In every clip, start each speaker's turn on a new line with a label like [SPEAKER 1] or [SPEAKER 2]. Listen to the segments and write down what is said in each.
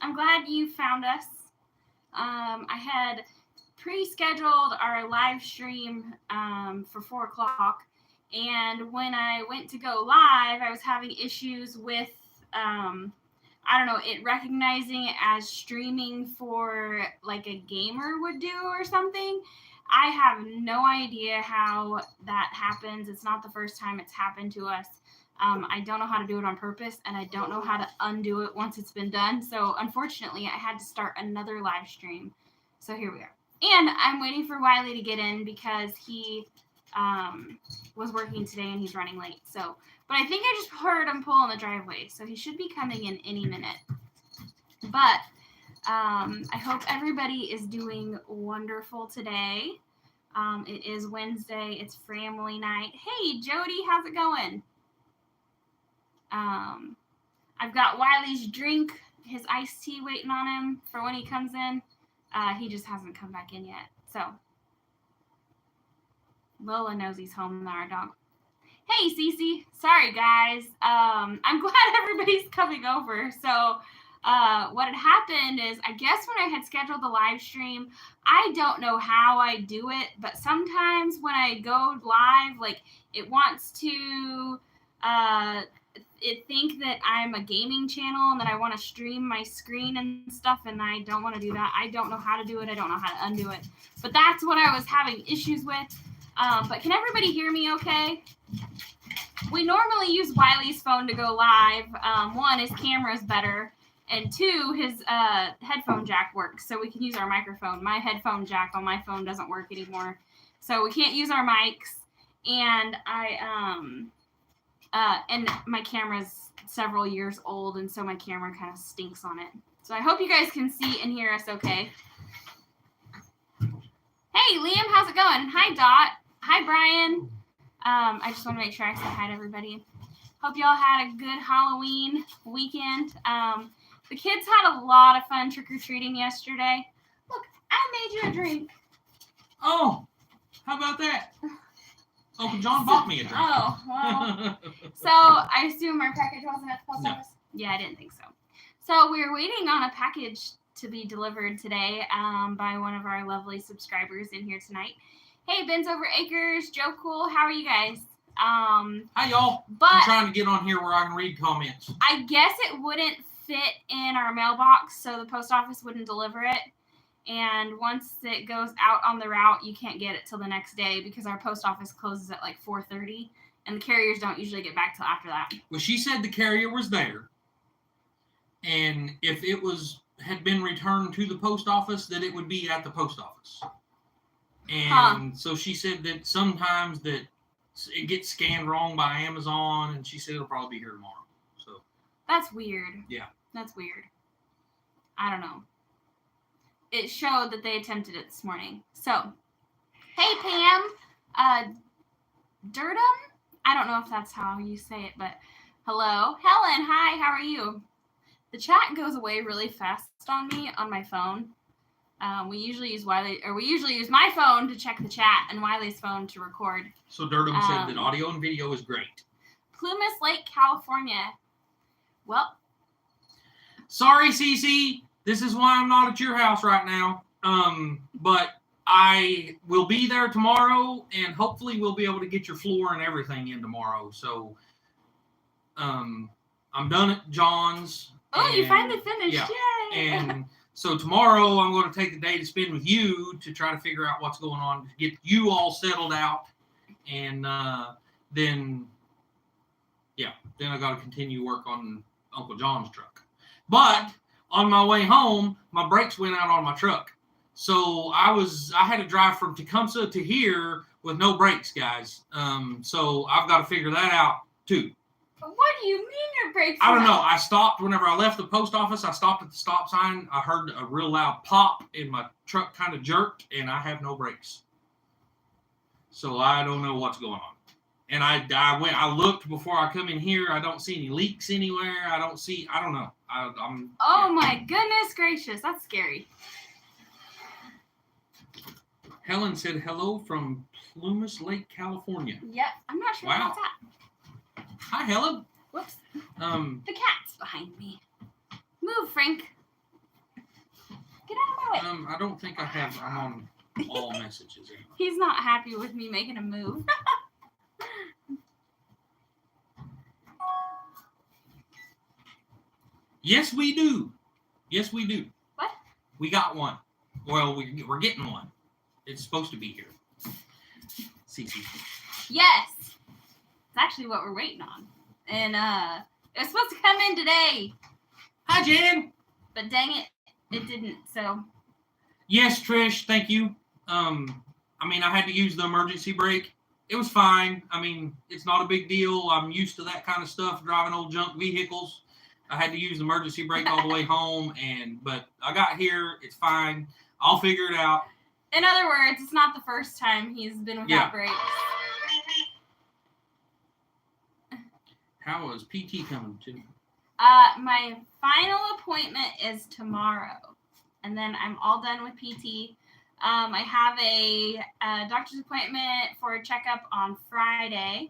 [SPEAKER 1] I'm glad you found us. I had pre-scheduled our live stream for 4 o'clock, and when I went to go live, I was having issues with I don't know, it recognizing it as streaming for like a gamer would do or something. I have no idea how that happens. It's not the first time it's happened to us. I don't know how to do it on purpose, and I don't know how to undo it once it's been done. So unfortunately, I had to start another live stream. So here we are. And I'm waiting for Wiley to get in because he was working today and he's running late. So, but I think I just heard him pull in the driveway, so he should be coming in any minute. But I hope everybody is doing wonderful today. It is Wednesday. It's family night. Hey, Jody, how's it going? I've got Wiley's drink, his iced tea waiting on him for when he comes in. He just hasn't come back in yet. So Lola knows he's home, not our dog. Hey, Cece. Sorry, guys. I'm glad everybody's coming over. So what had happened is, I guess when I had scheduled the live stream, I don't know how I do it, but sometimes when I go live, like it wants to it think that I'm a gaming channel and that I want to stream my screen and stuff, and I don't want to do that. I don't know how to do it. I don't know how to undo it. But that's what I was having issues with. But can everybody hear me okay? We normally use Wiley's phone to go live. One, his camera's better. And two, his headphone jack works, so we can use our microphone. My headphone jack on my phone doesn't work anymore, so we can't use our mics. And and my camera's several years old, and so my camera kind of stinks on it. So I hope you guys can see and hear us okay. Hey, Liam, how's it going? Hi, Dot. Hi, Brian. I just want to make sure I say hi to everybody. Hope y'all had a good Halloween weekend. The kids had a lot of fun trick-or-treating yesterday. Look, I made you a drink.
[SPEAKER 2] Oh, how about that? Uncle John bought me a drink.
[SPEAKER 1] Oh, well. So I assume our package wasn't at the post office? Yeah, I didn't think so. So we're waiting on a package to be delivered today by one of our lovely subscribers in here tonight. Hey, Ben's Over Acres, Joe Cool, how are you guys?
[SPEAKER 2] Hi, y'all. I'm trying to get on here where I can read comments.
[SPEAKER 1] I guess it wouldn't fit in our mailbox, so the post office wouldn't deliver it. And once it goes out on the route, you can't get it till the next day because our post office closes at like 4:30, and the carriers don't usually get back till after that.
[SPEAKER 2] Well, she said the carrier was there, and if it had been returned to the post office, that it would be at the post office. And so she said that sometimes that it gets scanned wrong by Amazon, and she said it'll probably be here tomorrow. So
[SPEAKER 1] that's weird.
[SPEAKER 2] Yeah,
[SPEAKER 1] that's weird. I don't know. It showed that they attempted it this morning. So, hey, Pam. Durham? I don't know if that's how you say it, but hello. Helen, hi, how are you? The chat goes away really fast on me on my phone. We usually use my phone to check the chat and Wiley's phone to record.
[SPEAKER 2] So Durham said that audio and video is great.
[SPEAKER 1] Plumas Lake, California. Well.
[SPEAKER 2] Sorry, Cece. This is why I'm not at your house right now. But I will be there tomorrow, and hopefully we'll be able to get your floor and everything in tomorrow. So I'm done at John's.
[SPEAKER 1] Oh, you finally finished.
[SPEAKER 2] Yeah.
[SPEAKER 1] Yay.
[SPEAKER 2] And so tomorrow I'm going to take the day to spend with you to try to figure out what's going on, to get you all settled out. And then I got to continue work on Uncle John's truck. But on my way home, my brakes went out on my truck. So I had to drive from Tecumseh to here with no brakes, guys. So I've got to figure that out too.
[SPEAKER 1] What do you mean your brakes?
[SPEAKER 2] I don't know. I stopped whenever I left the post office. I stopped at the stop sign. I heard a real loud pop and my truck kind of jerked, and I have no brakes. So I don't know what's going on. And I looked before I come in here. I don't see any leaks anywhere. I don't know.
[SPEAKER 1] My goodness gracious. That's scary.
[SPEAKER 2] Helen said hello from Plumas Lake, California.
[SPEAKER 1] Yep. I'm not sure where that's at.
[SPEAKER 2] Hi, Helen.
[SPEAKER 1] Whoops. The cat's behind me. Move, Frank.
[SPEAKER 2] I don't think I'm on all messages.
[SPEAKER 1] He's not happy with me making a move.
[SPEAKER 2] Yes, we do. Yes, we do.
[SPEAKER 1] What?
[SPEAKER 2] We got one. Well, we're getting one. It's supposed to be here. Cece.
[SPEAKER 1] Yes. It's actually what we're waiting on. And it was supposed to come in today.
[SPEAKER 2] Hi, Jan.
[SPEAKER 1] But dang it, it didn't. So.
[SPEAKER 2] Yes, Trish. Thank you. I mean, I had to use the emergency brake. It was fine. I mean, it's not a big deal. I'm used to that kind of stuff, driving old junk vehicles. I had to use the emergency brake all the way home, but I got here. It's fine. I'll figure it out.
[SPEAKER 1] In other words, it's not the first time he's been without brakes.
[SPEAKER 2] How is PT coming to?
[SPEAKER 1] My final appointment is tomorrow, and then I'm all done with PT. I have a doctor's appointment for a checkup on Friday,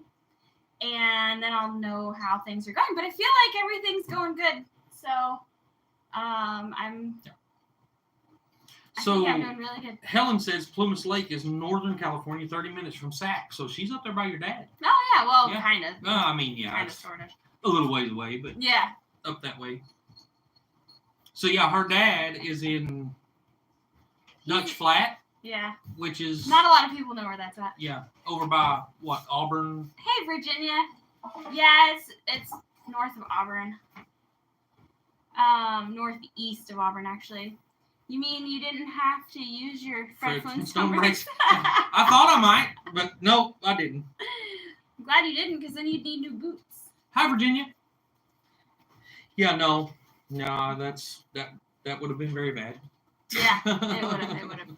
[SPEAKER 1] and then I'll know how things are going. But I feel like everything's going good, so I think I'm doing really good.
[SPEAKER 2] Helen says Plumas Lake is Northern California, 30 minutes from Sac, so she's up there by your dad.
[SPEAKER 1] Oh yeah, well, kind of.
[SPEAKER 2] I mean, yeah,
[SPEAKER 1] kind of, sort of.
[SPEAKER 2] A little ways away, but
[SPEAKER 1] yeah,
[SPEAKER 2] up that way. So yeah, her dad is in Dutch Flat.
[SPEAKER 1] Yeah.
[SPEAKER 2] Which is
[SPEAKER 1] not a lot of people know where that's at.
[SPEAKER 2] Yeah, over by what, Auburn?
[SPEAKER 1] Hey, Virginia. Yeah, it's north of Auburn. Northeast of Auburn, actually. You mean you didn't have to use your Fred Flintstone brakes?
[SPEAKER 2] I thought I might, but no, I didn't.
[SPEAKER 1] I'm glad you didn't, because then you'd need new boots.
[SPEAKER 2] Hi, Virginia. Yeah, no, that would have been very bad.
[SPEAKER 1] Yeah, it would have.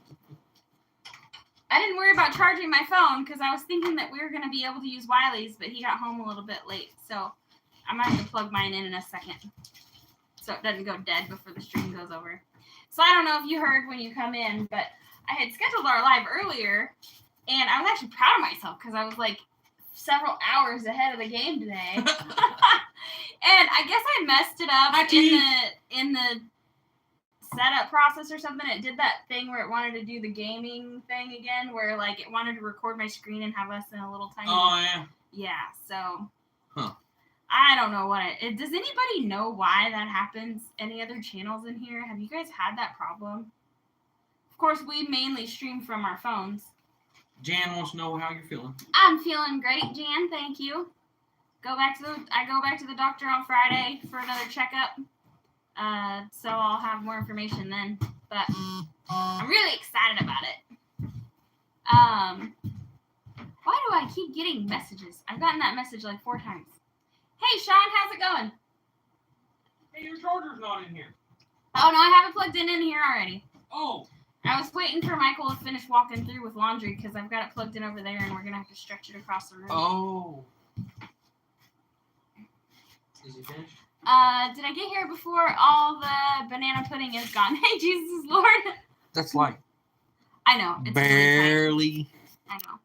[SPEAKER 1] I didn't worry about charging my phone because I was thinking that we were going to be able to use Wiley's, but he got home a little bit late, so I might have to plug mine in a second so it doesn't go dead before the stream goes over. So I don't know if you heard when you come in, but I had scheduled our live earlier, and I was actually proud of myself because I was like several hours ahead of the game today. And I guess I messed it up in the setup process or something. It did that thing where it wanted to do the gaming thing again, where like it wanted to record my screen and have us in a little tiny.
[SPEAKER 2] Oh yeah.
[SPEAKER 1] Yeah. So.
[SPEAKER 2] Huh.
[SPEAKER 1] I don't know what it. Does anybody know why that happens? Any other channels in here? Have you guys had that problem? Of course, we mainly stream from our phones.
[SPEAKER 2] Jan wants to know how you're feeling.
[SPEAKER 1] I'm feeling great, Jan. Thank you. I go back to the doctor on Friday for another checkup. So I'll have more information then. But I'm really excited about it. Why do I keep getting messages? I've gotten that message like 4 times. Hey, Sean, how's it going?
[SPEAKER 2] Hey, your charger's not in here.
[SPEAKER 1] Oh, no, I have it plugged in here already.
[SPEAKER 2] Oh.
[SPEAKER 1] I was waiting for Michael to finish walking through with laundry because I've got it plugged in over there and we're going to have to stretch it across the room.
[SPEAKER 2] Oh. Is he finished?
[SPEAKER 1] Did I get here before all the banana pudding is gone? Hey, Jesus Lord.
[SPEAKER 2] That's like.
[SPEAKER 1] I know. It's
[SPEAKER 2] barely.
[SPEAKER 1] Really I know.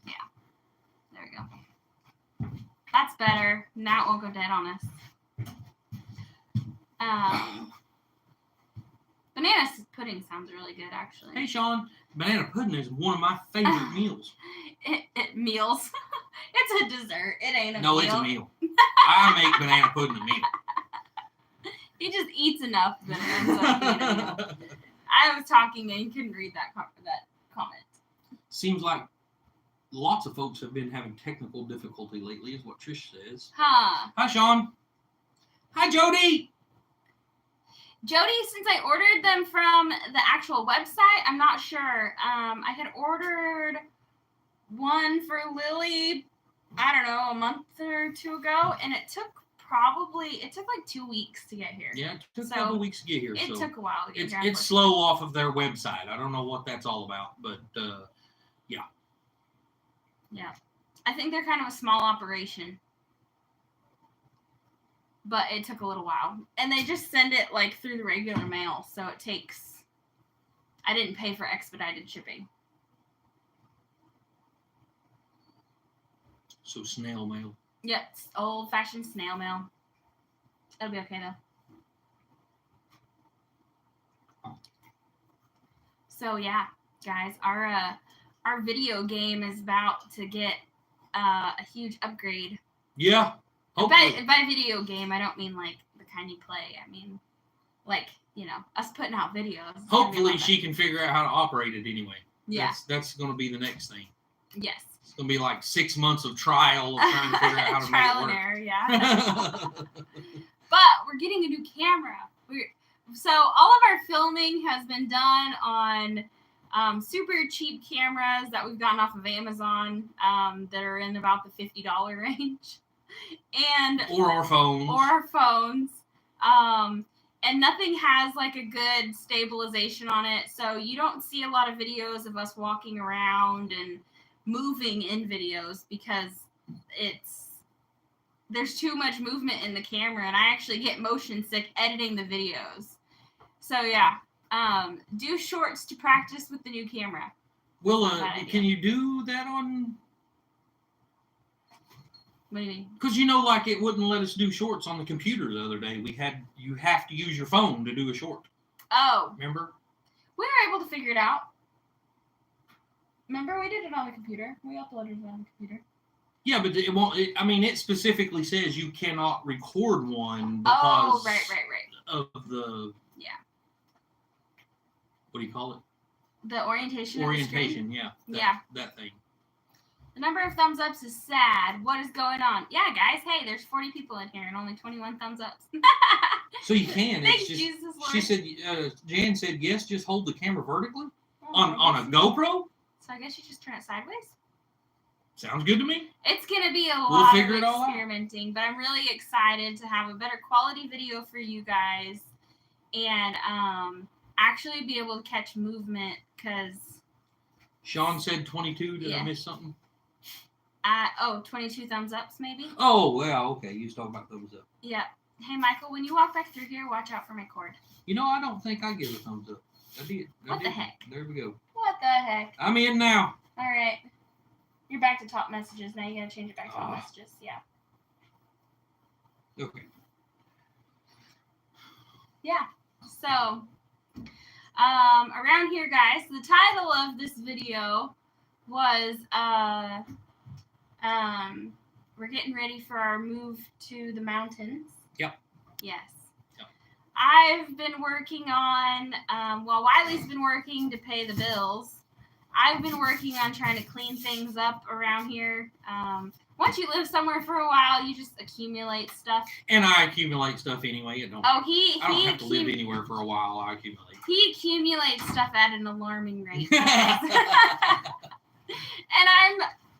[SPEAKER 1] Yeah. There we go. That's better. Now it won't go dead on us. Banana pudding sounds really good, actually.
[SPEAKER 2] Hey, Sean. Banana pudding is one of my favorite meals.
[SPEAKER 1] Meals. It's a dessert. It ain't a meal.
[SPEAKER 2] No, it's a meal. I make banana pudding a meal.
[SPEAKER 1] He just eats enough that it ends up being a meal. I was talking and you couldn't read that comment.
[SPEAKER 2] Seems like lots of folks have been having technical difficulty lately, is what Trish says.
[SPEAKER 1] Huh.
[SPEAKER 2] Hi, Sean. Hi, Jody.
[SPEAKER 1] Jody, since I ordered them from the actual website, I'm not sure. I had ordered one for Lily, I don't know, a month or 2 ago, and it took like 2 weeks to get here.
[SPEAKER 2] Yeah, it took a couple weeks to get here.
[SPEAKER 1] It took a while to get here.
[SPEAKER 2] It's slow off of their website. I don't know what that's all about, but yeah.
[SPEAKER 1] Yeah. I think they're kind of a small operation. But it took a little while. And they just send it like through the regular mail, so it takes. I didn't pay for expedited shipping.
[SPEAKER 2] So snail mail.
[SPEAKER 1] Yeah, it's old-fashioned snail mail. It'll be okay though. So yeah, guys, our video game is about to get a huge upgrade.
[SPEAKER 2] Yeah. Hopefully.
[SPEAKER 1] By video game, I don't mean like the kind you play. I mean, like, us putting out videos.
[SPEAKER 2] Hopefully she can figure out how to operate it anyway.
[SPEAKER 1] Yeah.
[SPEAKER 2] That's going to be the next thing.
[SPEAKER 1] Yes.
[SPEAKER 2] It's going to be like 6 months of trial of trying to figure out how to
[SPEAKER 1] trial
[SPEAKER 2] make it work.
[SPEAKER 1] and error, yeah. But we're getting a new camera. So all of our filming has been done on super cheap cameras that we've gotten off of Amazon that are in about the $50 range.
[SPEAKER 2] Or our phones.
[SPEAKER 1] And nothing has like a good stabilization on it, so you don't see a lot of videos of us walking around and moving in videos because there's too much movement in the camera, and I actually get motion sick editing the videos. So yeah, do shorts to practice with the new camera.
[SPEAKER 2] Well, can you do that on?
[SPEAKER 1] What do you mean?
[SPEAKER 2] Because like it wouldn't let us do shorts on the computer the other day. You have to use your phone to do a short.
[SPEAKER 1] Oh.
[SPEAKER 2] Remember?
[SPEAKER 1] We were able to figure it out. Remember, we did it on the computer. We uploaded it on the computer.
[SPEAKER 2] Yeah, but it won't. It specifically says you cannot record one because.
[SPEAKER 1] Oh, right.
[SPEAKER 2] Of the.
[SPEAKER 1] Yeah.
[SPEAKER 2] What do you call it?
[SPEAKER 1] The orientation.
[SPEAKER 2] Orientation, yeah. That thing.
[SPEAKER 1] The number of thumbs ups is sad. What is going on? Yeah, guys. Hey, there's 40 people in here and only 21 thumbs ups.
[SPEAKER 2] So you can.
[SPEAKER 1] Thanks, Jesus Lord.
[SPEAKER 2] She said. Jan said yes. Just hold the camera vertically on a GoPro.
[SPEAKER 1] So I guess you just turn it sideways.
[SPEAKER 2] Sounds good to me.
[SPEAKER 1] It's gonna be a lot of
[SPEAKER 2] it all
[SPEAKER 1] experimenting, but I'm really excited to have a better quality video for you guys, and actually be able to catch movement because.
[SPEAKER 2] Sean said 22. Did I miss something?
[SPEAKER 1] 22 thumbs ups, maybe?
[SPEAKER 2] Oh, well, okay. You was talking about thumbs up.
[SPEAKER 1] Yeah. Hey, Michael, when you walk back through here, watch out for my cord.
[SPEAKER 2] I don't think I give a thumbs up. I did.
[SPEAKER 1] What the heck?
[SPEAKER 2] There we go.
[SPEAKER 1] What the heck?
[SPEAKER 2] I'm in now.
[SPEAKER 1] All right. You're back to top messages. Now you gotta change it back to top messages. Yeah.
[SPEAKER 2] Okay.
[SPEAKER 1] Yeah. So, around here, guys, the title of this video was we're getting ready for our move to the mountains.
[SPEAKER 2] Yep.
[SPEAKER 1] Yes.
[SPEAKER 2] Yep.
[SPEAKER 1] I've been working on while Wiley's been working to pay the bills, I've been working on trying to clean things up around here. Once you live somewhere for a while, you just accumulate stuff.
[SPEAKER 2] And I accumulate stuff anyway. I don't have to live anywhere for a while. I accumulate.
[SPEAKER 1] He accumulates stuff at an alarming rate. And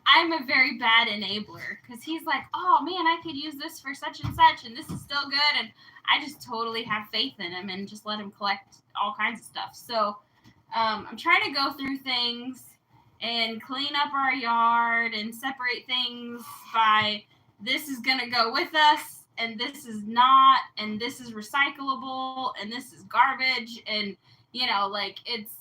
[SPEAKER 1] I'm a very bad enabler because he's like, oh man, I could use this for such and such, and this is still good, and I just totally have faith in him and just let him collect all kinds of stuff. So I'm trying to go through things and clean up our yard and separate things by this is gonna go with us and this is not, and this is recyclable and this is garbage, and it's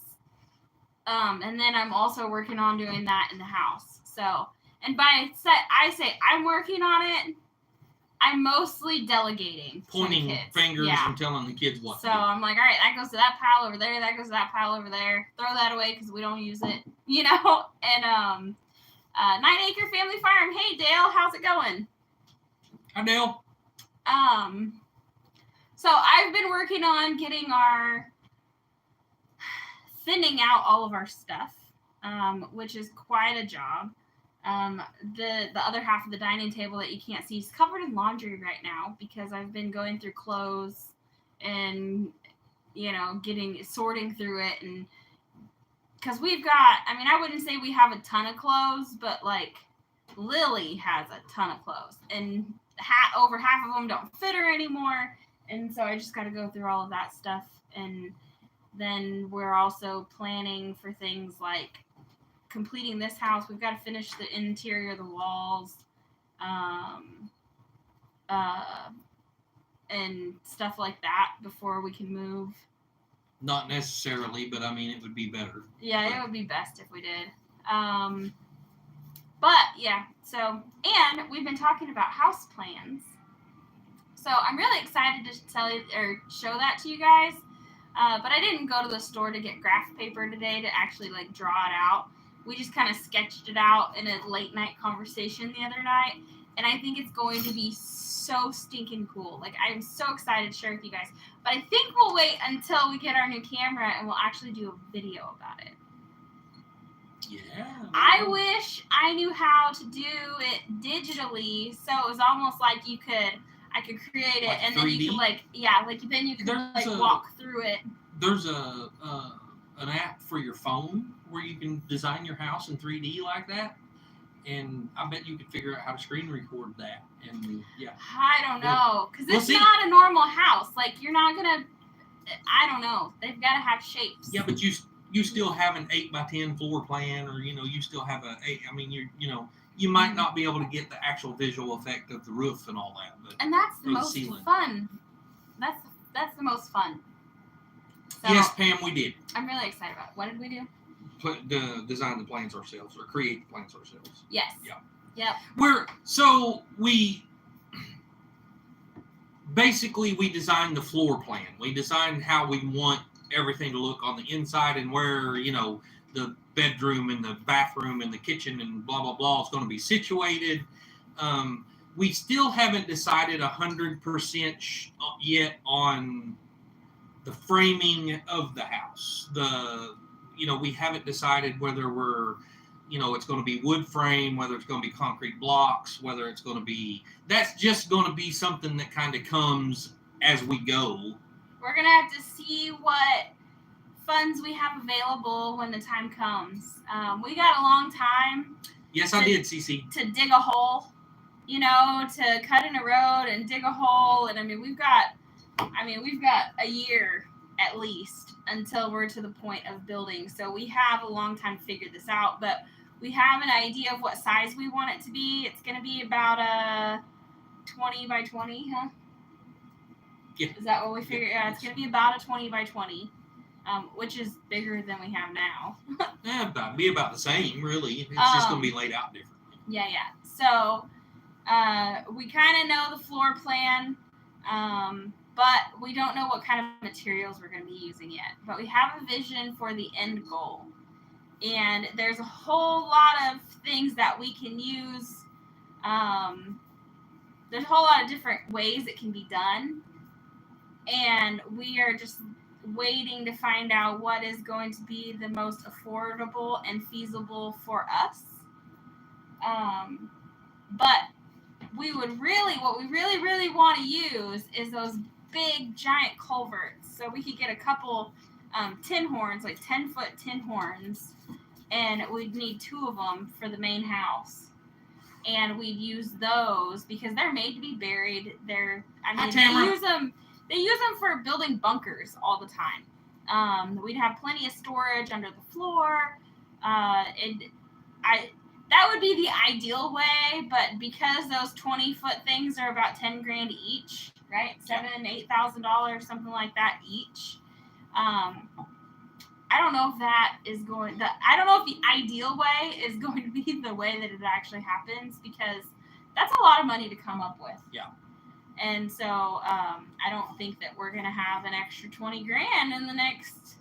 [SPEAKER 1] and then I'm also working on doing that in the house. So, and I say I'm working on it. I'm mostly delegating.
[SPEAKER 2] Pointing fingers and telling the kids what to do.
[SPEAKER 1] So I'm like, all right, that goes to that pile over there. That goes to that pile over there. Throw that away because we don't use it, And 9 Acre Family Farm. Hey, Dale, how's it going?
[SPEAKER 2] Hi, Dale.
[SPEAKER 1] So I've been working on getting thinning out all of our stuff, which is quite a job. The other half of the dining table that you can't see is covered in laundry right now because I've been going through clothes and sorting through it, and because we've got, I wouldn't say we have a ton of clothes, but like Lily has a ton of clothes, and over half of them don't fit her anymore, and so I just got to go through all of that stuff. And then we're also planning for things like completing this house. We've got to finish the interior of the walls, and stuff like that before we can move.
[SPEAKER 2] Not necessarily, but it would be better.
[SPEAKER 1] Yeah, it would be best if we did. But yeah, so, and we've been talking about house plans. So I'm really excited to tell you or show that to you guys. But I didn't go to the store to get graph paper today to actually like draw it out. We just kind of sketched it out in a late night conversation the other night, and I think it's going to be so stinking cool. Like, I'm so excited to share with you guys. But I think we'll wait until we get our new camera and we'll actually do a video about it.
[SPEAKER 2] Yeah.
[SPEAKER 1] I wish I knew how to do it digitally, so it was almost like I could create it,
[SPEAKER 2] Like
[SPEAKER 1] and then you
[SPEAKER 2] 3D?
[SPEAKER 1] could then you could
[SPEAKER 2] There's a-
[SPEAKER 1] walk through it.
[SPEAKER 2] There's an app for your phone where you can design your house in 3D like that, and I bet you could figure out how to screen record that. And yeah,
[SPEAKER 1] I don't know, because
[SPEAKER 2] We'll
[SPEAKER 1] it's
[SPEAKER 2] see.
[SPEAKER 1] not a normal house. Like, you're not gonna. I don't know. They've got to have shapes.
[SPEAKER 2] yeah, but you still have an 8x10 floor plan, or you still have you might not be able to get the actual visual effect of the roof and all that, but
[SPEAKER 1] And that's the
[SPEAKER 2] or the
[SPEAKER 1] most
[SPEAKER 2] ceiling.
[SPEAKER 1] fun. That's the most fun. So,
[SPEAKER 2] yes, Pam, we did
[SPEAKER 1] I'm really excited about it. What did we do?
[SPEAKER 2] design the plans ourselves or create the plans ourselves.
[SPEAKER 1] Yes.
[SPEAKER 2] Yeah.
[SPEAKER 1] Yep.
[SPEAKER 2] We basically designed the floor plan. We designed how we want everything to look on the inside and where the bedroom and the bathroom and the kitchen and blah blah blah is going to be situated. We still haven't decided 100% yet on the framing of the house. We haven't decided whether it's going to be wood frame, whether it's going to be concrete blocks, whether it's going to be. That's just going to be something that kind of comes as we go.
[SPEAKER 1] We're gonna have to see what funds we have available when the time comes. We got a long time
[SPEAKER 2] Yes, I did, CC.
[SPEAKER 1] to dig a hole, to cut in a road and dig a hole. And we've got a year at least until we're to the point of building. So we have a long time to figure this out, but we have an idea of what size we want it to be. It's going to be about a 20 by 20, huh?
[SPEAKER 2] Yeah.
[SPEAKER 1] Is that what we figured? Yeah, it's going to be about a 20 by 20. Which is bigger than we have now.
[SPEAKER 2] Be about the same, really. It's just going to be laid out differently.
[SPEAKER 1] Yeah. So, we kind of know the floor plan, but we don't know what kind of materials we're going to be using yet. But we have a vision for the end goal. And there's a whole lot of things that we can use. There's a whole lot of different ways it can be done. And we are just waiting to find out what is going to be the most affordable and feasible for us. But what we really want to use is those big giant culverts. So we could get a couple tin horns, like 10-foot tin horns, and we'd need 2 of them for the main house. And we'd use those because they're made to be buried. They use them for building bunkers all the time. We'd have plenty of storage under the floor. That would be the ideal way, but because those 20-foot things are about $10,000 each, right? $7,000-$8,000, something like that each. I don't know if I don't know if the ideal way is going to be the way that it actually happens, because that's a lot of money to come up with.
[SPEAKER 2] Yeah.
[SPEAKER 1] And so I don't think that we're going to have an extra $20,000 in the next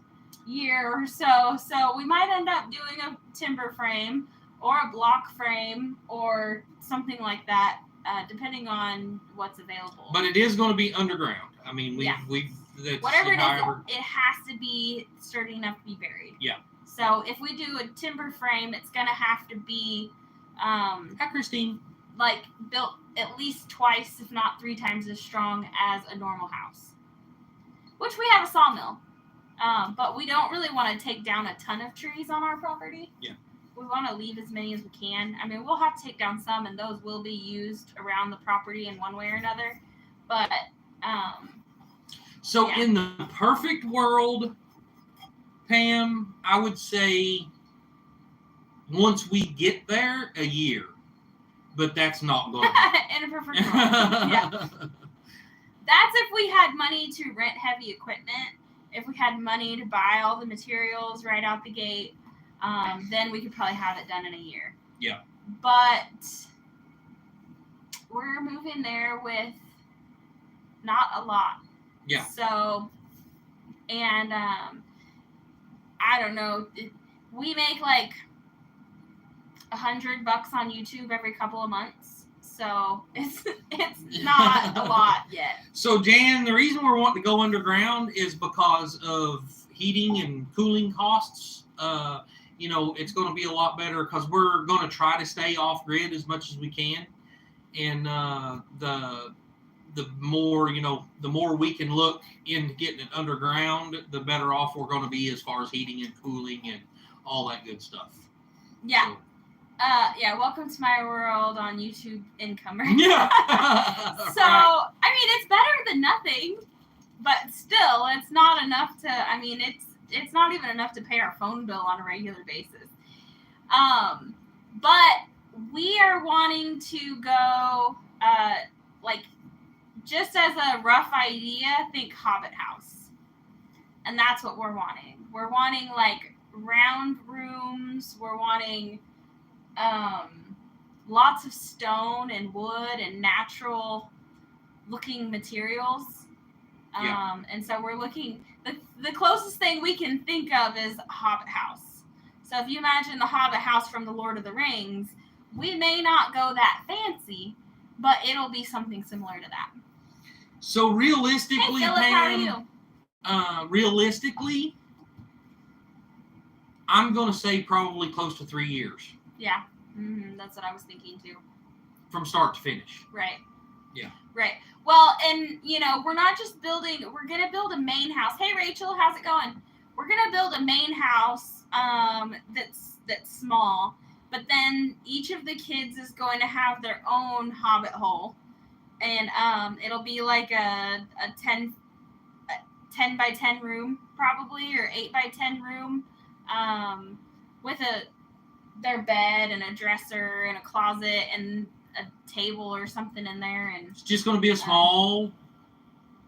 [SPEAKER 1] year or so. So we might end up doing a timber frame or a block frame or something like that, depending on what's available.
[SPEAKER 2] But it is going to be underground.
[SPEAKER 1] Whatever it is, it has to be sturdy enough to be buried.
[SPEAKER 2] Yeah.
[SPEAKER 1] So if we do a timber frame, it's going to have to be
[SPEAKER 2] Hi, Christine.
[SPEAKER 1] like built at least twice, if not 3 times as strong as a normal house. Which we have a sawmill. But we don't really want to take down a ton of trees on our property.
[SPEAKER 2] Yeah.
[SPEAKER 1] We want to leave as many as we can. We'll have to take down some, and those will be used around the property in one way or another. But,
[SPEAKER 2] in the perfect world, Pam, I would say once we get there, a year. But that's not going to
[SPEAKER 1] in a perfect world. Yeah. That's if we had money to rent heavy equipment. If we had money to buy all the materials right out the gate, then we could probably have it done in a year.
[SPEAKER 2] Yeah.
[SPEAKER 1] But we're moving there with not a lot.
[SPEAKER 2] Yeah.
[SPEAKER 1] So, and I don't know. We make like $100 on YouTube every couple of months, so it's not a lot yet.
[SPEAKER 2] So Jan, the reason we're wanting to go underground is because of heating and cooling costs. It's going to be a lot better because we're going to try to stay off grid as much as we can, and the more the more we can look into getting it underground, the better off we're going to be as far as heating and cooling and all that good stuff.
[SPEAKER 1] Yeah. So, welcome to my world on YouTube Incomer.
[SPEAKER 2] Yeah.
[SPEAKER 1] So, right. I mean, it's better than nothing, but still, it's not enough to, it's not even enough to pay our phone bill on a regular basis. But we are wanting to go, just as a rough idea, think Hobbit House. And that's what we're wanting. We're wanting, round rooms. We're wanting lots of stone and wood and natural looking materials. And so we're looking, the closest thing we can think of is Hobbit House. So if you imagine the Hobbit House from the Lord of the Rings, we may not go that fancy, but it'll be something similar to that.
[SPEAKER 2] So realistically,
[SPEAKER 1] hey, Philip,
[SPEAKER 2] Pam,
[SPEAKER 1] how are you?
[SPEAKER 2] Realistically, I'm going to say probably close to 3 years.
[SPEAKER 1] Yeah, that's what I was thinking too.
[SPEAKER 2] From start to finish.
[SPEAKER 1] Right.
[SPEAKER 2] Yeah.
[SPEAKER 1] Right. Well, and, we're not just building, we're going to build a main house. Hey, Rachel, how's it going? We're going to build a main house that's small, but then each of the kids is going to have their own hobbit hole. And it'll be like a 10 by 10 room probably, or 8 by 10 room, with their bed and a dresser and a closet and a table or something in there. And
[SPEAKER 2] it's just going to be a small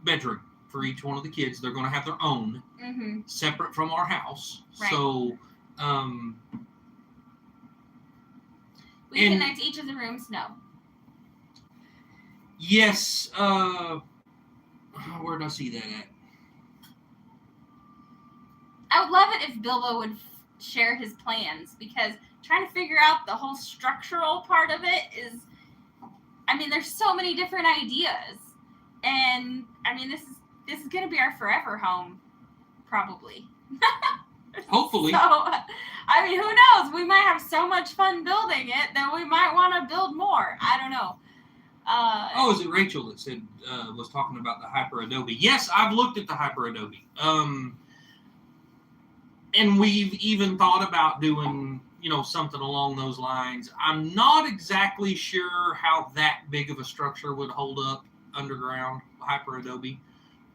[SPEAKER 2] bedroom for each one of the kids. They're going to have their own, separate from our house. Right. So,
[SPEAKER 1] we connect each of the rooms. No.
[SPEAKER 2] Yes. Where did I see that at?
[SPEAKER 1] I would love it if Bilbo would share his plans, because trying to figure out the whole structural part of it is, there's so many different ideas, and this is going to be our forever home, probably.
[SPEAKER 2] Hopefully.
[SPEAKER 1] So, who knows? We might have so much fun building it that we might want to build more. I don't know.
[SPEAKER 2] Is it Rachel that said was talking about the Hyper Adobe? Yes, I've looked at the Hyper Adobe. And we've even thought about doing, something along those lines. I'm not exactly sure how that big of a structure would hold up underground, Hyper Adobe.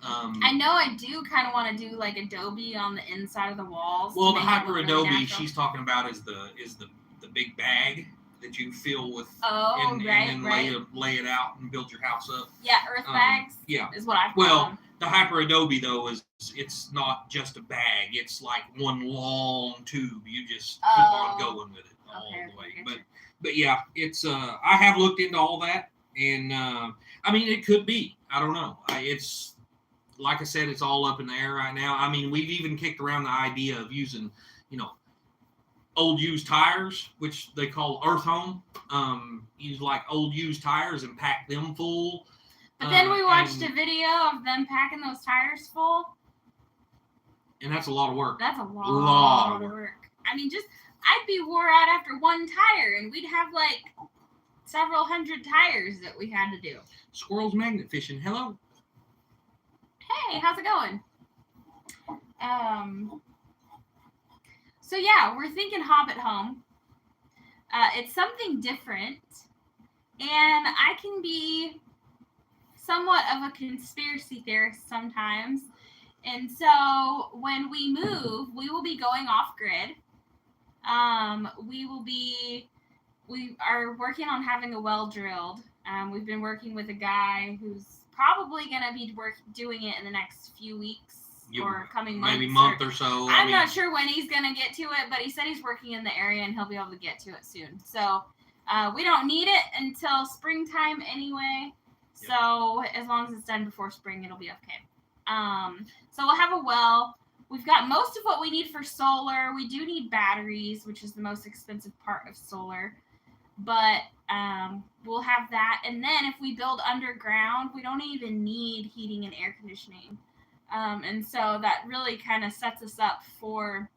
[SPEAKER 1] I know I do kind of want to do like Adobe on the inside of the walls.
[SPEAKER 2] Well, the Hyper Adobe she's talking about is the big bag that you fill with, and then lay it out and build your house up.
[SPEAKER 1] Yeah, earth bags.
[SPEAKER 2] Yeah,
[SPEAKER 1] is what I've called them.
[SPEAKER 2] The Hyper Adobe though it's not just a bag; it's like one long tube. You just keep on going with it all the way.
[SPEAKER 1] Gotcha.
[SPEAKER 2] But yeah, it's I have looked into all that, and it could be. I don't know. It's like I said, it's all up in the air right now. We've even kicked around the idea of using, old used tires, which they call Earth Home. Use like old used tires and pack them full.
[SPEAKER 1] But then we watched a video of them packing those tires full.
[SPEAKER 2] And that's a lot of work.
[SPEAKER 1] That's a lot of work. I'd be wore out after one tire, and we'd have like several hundred tires that we had to do.
[SPEAKER 2] Squirrels magnet fishing. Hello.
[SPEAKER 1] Hey, how's it going? So yeah, we're thinking Hobbit Home. It's something different, and I can be somewhat of a conspiracy theorist sometimes. And so when we move, we will be going off grid. We are working on having a well drilled. We've been working with a guy who's probably going to be doing it in the next few weeks or coming months.
[SPEAKER 2] Maybe month or so.
[SPEAKER 1] I'm not sure when he's going to get to it, but he said he's working in the area and he'll be able to get to it soon. So we don't need it until springtime anyway. Yep. So as long as it's done before spring, it'll be okay. So we'll have a well. We've got most of what we need for solar. We do need batteries, which is the most expensive part of solar. But we'll have that. And then if we build underground, we don't even need heating and air conditioning. And so that really kind of sets us up for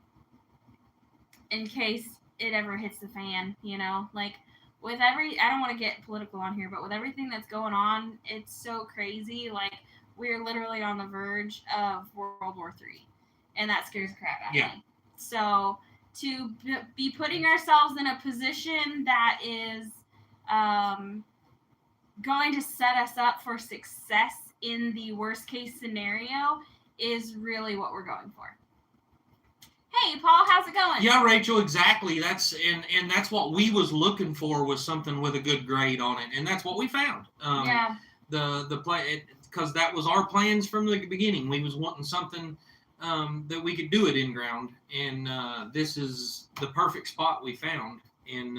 [SPEAKER 1] in case it ever hits the fan, like with I don't want to get political on here, but with everything that's going on, it's so crazy. Like we're literally on the verge of World War III, and that scares the crap out of me. So to be putting ourselves in a position that is going to set us up for success in the worst case scenario is really what we're going for. Hey, Paul, how's it going?
[SPEAKER 2] Yeah, Rachel, exactly. That's what we was looking for, was something with a good grade on it, and that's what we found.
[SPEAKER 1] Yeah.
[SPEAKER 2] The play, because that was our plans from the beginning. We was wanting something that we could do it in ground, and this is the perfect spot we found, and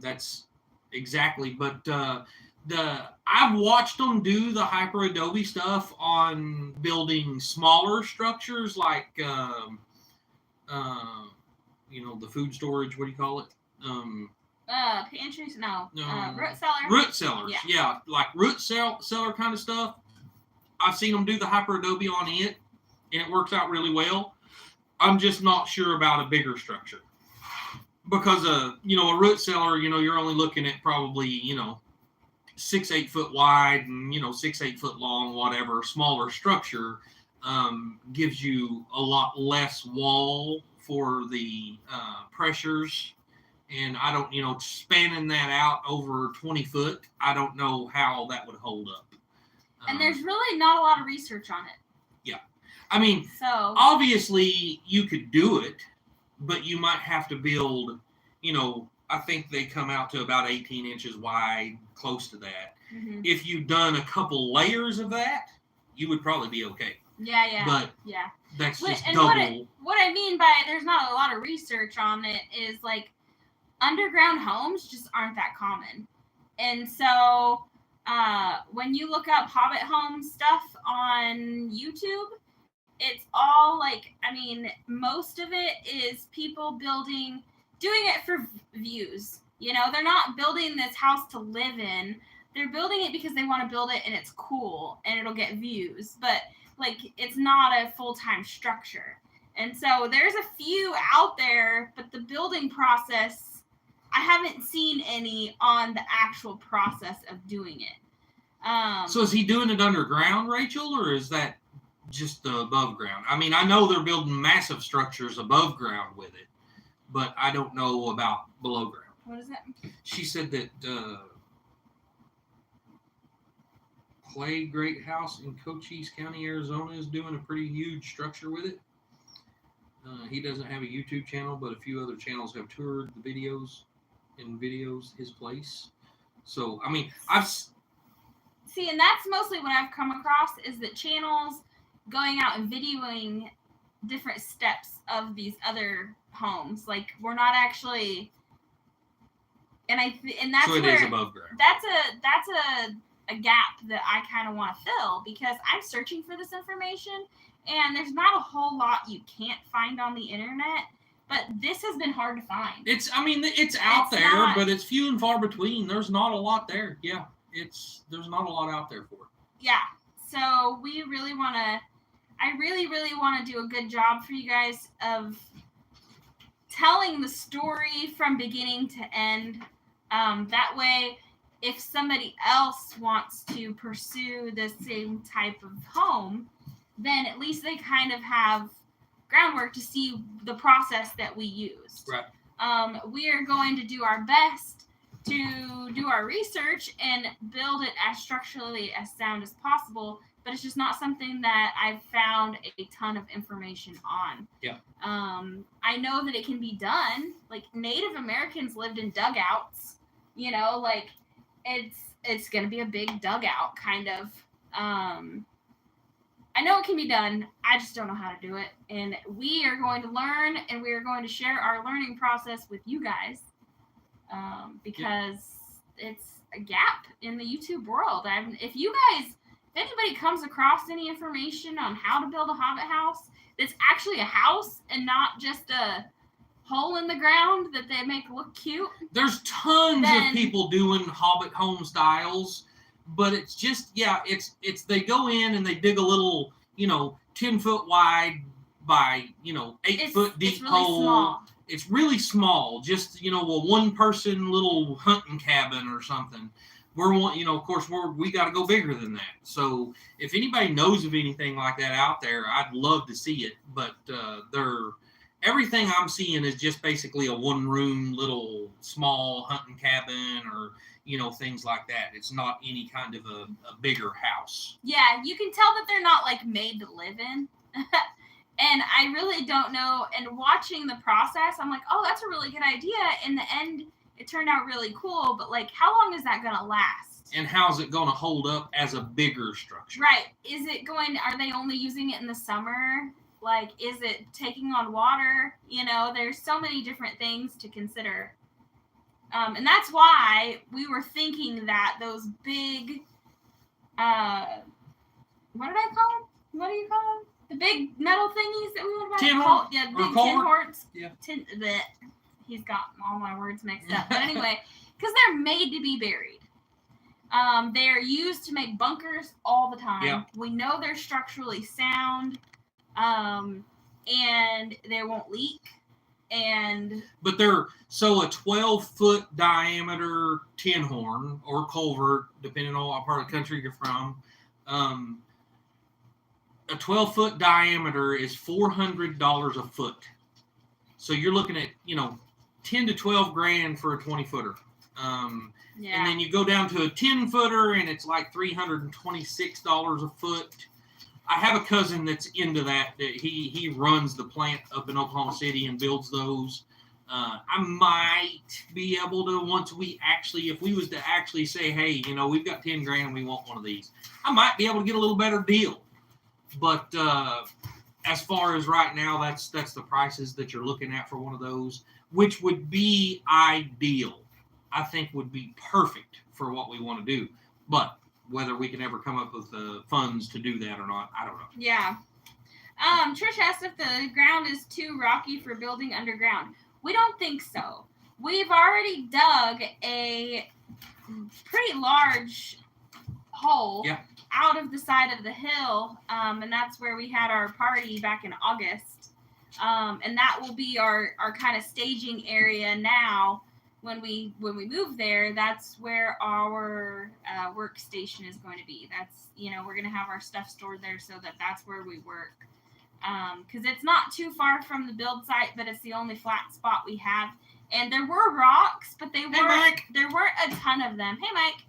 [SPEAKER 2] that's exactly. But I've watched them do the hyper adobe stuff on building smaller structures like. The food storage, what do you call it?
[SPEAKER 1] Pantries? No. Root cellar?
[SPEAKER 2] Root cellars, yeah. Like root cellar kind of stuff. I've seen them do the hyper adobe on it, and it works out really well. I'm just not sure about a bigger structure. Because, a root cellar, you're only looking at probably, 6-8 foot wide and, 6-8 foot long, whatever. Smaller structure gives you a lot less wall for the pressures, and I don't, spanning that out over 20 foot, I don't know how that would hold up.
[SPEAKER 1] And there's really not a lot of research on it.
[SPEAKER 2] Yeah. I mean,
[SPEAKER 1] so
[SPEAKER 2] obviously you could do it, but you might have to build, I think they come out to about 18 inches wide, close to that.
[SPEAKER 1] Mm-hmm.
[SPEAKER 2] If you've done a couple layers of that, you would probably be okay.
[SPEAKER 1] Yeah.
[SPEAKER 2] But
[SPEAKER 1] yeah.
[SPEAKER 2] That's just
[SPEAKER 1] and
[SPEAKER 2] double.
[SPEAKER 1] What I mean by there's not a lot of research on it is like underground homes just aren't that common. And so when you look up Hobbit home stuff on YouTube, it's all most of it is people doing it for views. They're not building this house to live in. They're building it because they want to build it and it's cool and it'll get views. But it's not a full-time structure. And so there's a few out there, but the building process, I haven't seen any on the actual process of doing it.
[SPEAKER 2] So is he doing it underground, Rachel, or is that just the above ground? I mean, I know they're building massive structures above ground with it, but I don't know about below ground.
[SPEAKER 1] What is that?
[SPEAKER 2] She said that Clay Great House in Cochise County, Arizona is doing a pretty huge structure with it. He doesn't have a YouTube channel, but a few other channels have toured the videos his place. So, I mean,
[SPEAKER 1] See, and that's mostly what I've come across is that channels going out and videoing different steps of these other homes. Like, we're not actually... And that's
[SPEAKER 2] so it
[SPEAKER 1] where...
[SPEAKER 2] is above ground.
[SPEAKER 1] That's a gap that I kind of want to fill because I'm searching for this information and there's not a whole lot you can't find on the internet, but this has been hard to find.
[SPEAKER 2] It's out there, but it's few and far between. There's not a lot there. Yeah, there's not a lot out there for it.
[SPEAKER 1] Yeah, so I really, really want to do a good job for you guys of telling the story from beginning to end. That way, if somebody else wants to pursue the same type of home, then at least they kind of have groundwork to see the process that we used.
[SPEAKER 2] Right.
[SPEAKER 1] We are going to do our best to do our research and build it as structurally as sound as possible, but it's just not something that I've found a ton of information on.
[SPEAKER 2] Yeah.
[SPEAKER 1] I know that it can be done. Like Native Americans lived in dugouts, it's going to be a big dugout kind of. I know it can be done. I just don't know how to do it. And we are going to learn and we are going to share our learning process with you guys because it's a gap in the YouTube world. If you guys if anybody comes across any information on how to build a hobbit house that's actually a house and not just a hole in the ground that they make look cute.
[SPEAKER 2] There's tons of people doing Hobbit home styles, but it's just, it's they go in and they dig a little, 10-foot wide by, 8-foot deep
[SPEAKER 1] it's really
[SPEAKER 2] hole.
[SPEAKER 1] Small.
[SPEAKER 2] It's really small, just, a one-person little hunting cabin or something. Of course, we got to go bigger than that. So if anybody knows of anything like that out there, I'd love to see it. But everything I'm seeing is just basically a one-room little small hunting cabin or, things like that. It's not any kind of a bigger house.
[SPEAKER 1] Yeah, you can tell that they're not like made to live in. And I really don't know. And watching the process, I'm like, oh, that's a really good idea. In the end, it turned out really cool. But like, how long is that going to last?
[SPEAKER 2] And how's it going to hold up as a bigger structure?
[SPEAKER 1] Right. Are they only using it in the summer? Like, is it taking on water? There's so many different things to consider. And that's why we were thinking that those big, what did I call them? What do you call them? The big metal thingies that we went about.
[SPEAKER 2] Tin horn?
[SPEAKER 1] Yeah,
[SPEAKER 2] Or
[SPEAKER 1] big
[SPEAKER 2] culvert?
[SPEAKER 1] tin horns.
[SPEAKER 2] Yeah.
[SPEAKER 1] He's got all my words mixed up. But anyway, because they're made to be buried. They're used to make bunkers all the time.
[SPEAKER 2] Yeah.
[SPEAKER 1] We know they're structurally sound. And they won't leak.
[SPEAKER 2] But so a 12-foot diameter tin horn or culvert, depending on what part of the country you're from, a 12-foot diameter is $400 a foot. So you're looking at, 10 to 12 grand for a 20-footer. And then you go down to a 10-footer and it's like $326 a foot. I have a cousin that's into that he runs the plant up in Oklahoma City and builds those. I might be able to, if we was to actually say, hey, we've got 10 grand and we want one of these, I might be able to get a little better deal. But as far as right now, that's the prices that you're looking at for one of those, which would be ideal. I think would be perfect for what we want to do. But whether we can ever come up with the funds to do that or not, I don't know.
[SPEAKER 1] Yeah. Trish asked if the ground is too rocky for building underground. We don't think so. We've already dug a pretty large hole out of the side of the hill, and that's where we had our party back in August. And that will be our kind of staging area now. When we move there, that's where our workstation is going to be. That's, we're going to have our stuff stored there so that's where we work. Because it's not too far from the build site, but it's the only flat spot we have. And there were rocks, but there weren't a ton of them. Hey, Mike.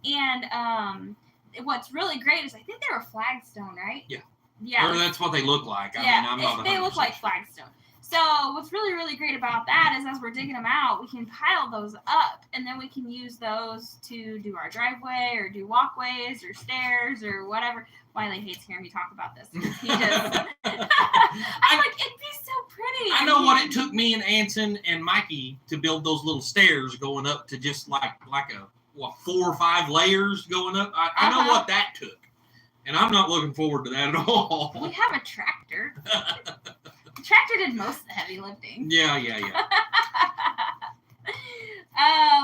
[SPEAKER 1] And what's really great is I think they were flagstone, right?
[SPEAKER 2] Yeah.
[SPEAKER 1] Yeah.
[SPEAKER 2] Or that's what they look like.
[SPEAKER 1] They look like flagstone. So what's really, really great about that is as we're digging them out, we can pile those up, and then we can use those to do our driveway or do walkways or stairs or whatever. Wiley hates hearing me talk about this. He just, I'm like, it'd be so pretty.
[SPEAKER 2] I know what it took me and Anson and Mikey to build those little stairs going up to just like 4 or 5 layers going up. I know what that took, and I'm not looking forward to that at all.
[SPEAKER 1] We have a tractor. The tractor did most of the heavy lifting.
[SPEAKER 2] Yeah.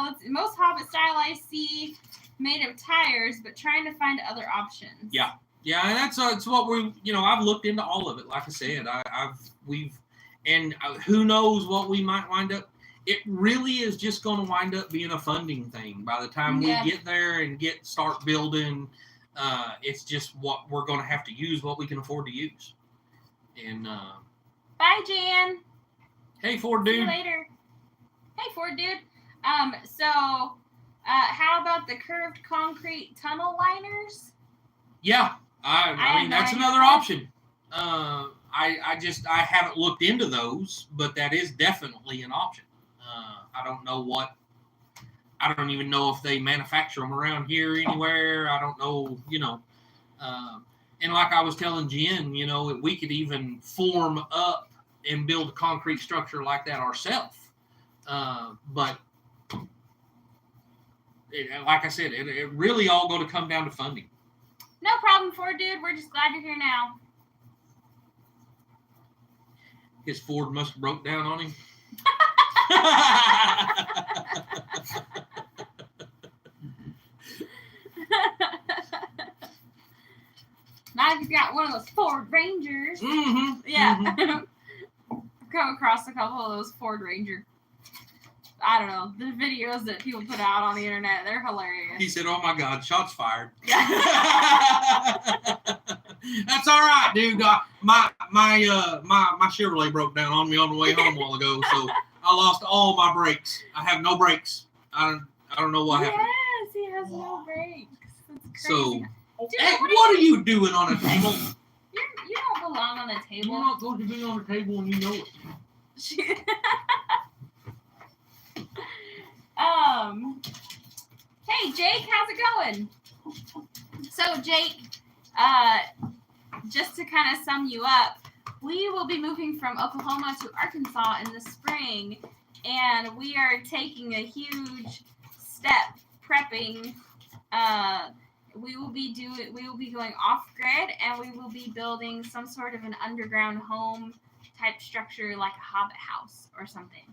[SPEAKER 1] Let's see. Most Hobbit style I see made of tires, but trying to find other options.
[SPEAKER 2] Yeah, and that's what we, I've looked into all of it. Like I said, who knows what we might wind up. It really is just going to wind up being a funding thing. By the time we get there and start building, it's just what we're going to have to use, what we can afford to use. And
[SPEAKER 1] bye, Jan.
[SPEAKER 2] Hey, Ford dude.
[SPEAKER 1] See you later. Hey, Ford dude. How about the curved concrete tunnel liners?
[SPEAKER 2] Yeah, I mean that's another option. I haven't looked into those, but that is definitely an option. I don't even know if they manufacture them around here anywhere. I don't know, and like I was telling Jen, we could even form up and build a concrete structure like that ourselves. But like I said, it really all going to come down to funding.
[SPEAKER 1] No problem, Ford dude. We're just glad you're here now.
[SPEAKER 2] His Ford must have broke down on him.
[SPEAKER 1] Now if you've got one of those Ford Rangers.
[SPEAKER 2] Mm-hmm.
[SPEAKER 1] Yeah.
[SPEAKER 2] Mm-hmm.
[SPEAKER 1] Come across a couple of those Ford Ranger. I don't know. The videos that people put out on the internet, they're hilarious.
[SPEAKER 2] He said, "Oh my God, shots fired."
[SPEAKER 1] Yeah.
[SPEAKER 2] That's all right, dude. My Chevrolet broke down on me on the way home a while ago, so I lost all my brakes. I have no brakes. I don't know what happened.
[SPEAKER 1] Yes, he has no brakes. That's crazy.
[SPEAKER 2] So,
[SPEAKER 1] Dude,
[SPEAKER 2] hey, what are you doing on a table?
[SPEAKER 1] You don't belong on the
[SPEAKER 2] You're
[SPEAKER 1] table.
[SPEAKER 2] not going to be on the table and you know it.
[SPEAKER 1] Hey Jake, how's it going? So Jake, just to kind of sum you up, we will be moving from Oklahoma to Arkansas in the spring, and we are taking a huge step prepping. We will be going off grid, and we will be building some sort of an underground home type structure, like a hobbit house or something.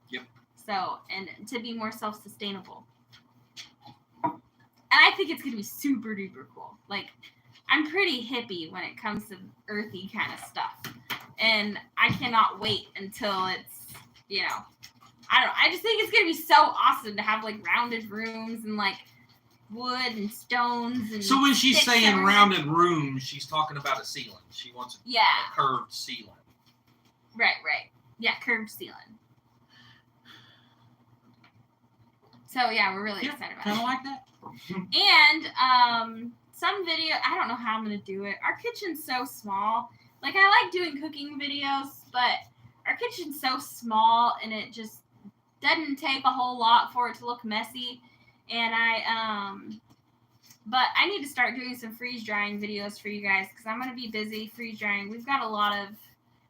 [SPEAKER 2] Yep.
[SPEAKER 1] So, and to be more self-sustainable. And I think it's gonna be super duper cool. Like, I'm pretty hippie when it comes to earthy kind of stuff, and I cannot wait until it's, I just think it's gonna be so awesome to have like rounded rooms and like wood and stones and.
[SPEAKER 2] So when she's
[SPEAKER 1] sticks
[SPEAKER 2] saying
[SPEAKER 1] everywhere.
[SPEAKER 2] rounded rooms, she's talking about a ceiling. She wants a curved ceiling.
[SPEAKER 1] Right. Yeah, curved ceiling. So yeah, we're really excited about it.
[SPEAKER 2] Kind of like that.
[SPEAKER 1] And some video, I don't know how I'm gonna do it. Our kitchen's so small. Like, I like doing cooking videos, but our kitchen's so small and it just doesn't take a whole lot for it to look messy. And but I need to start doing some freeze drying videos for you guys because I'm gonna be busy freeze drying. We've got a lot of,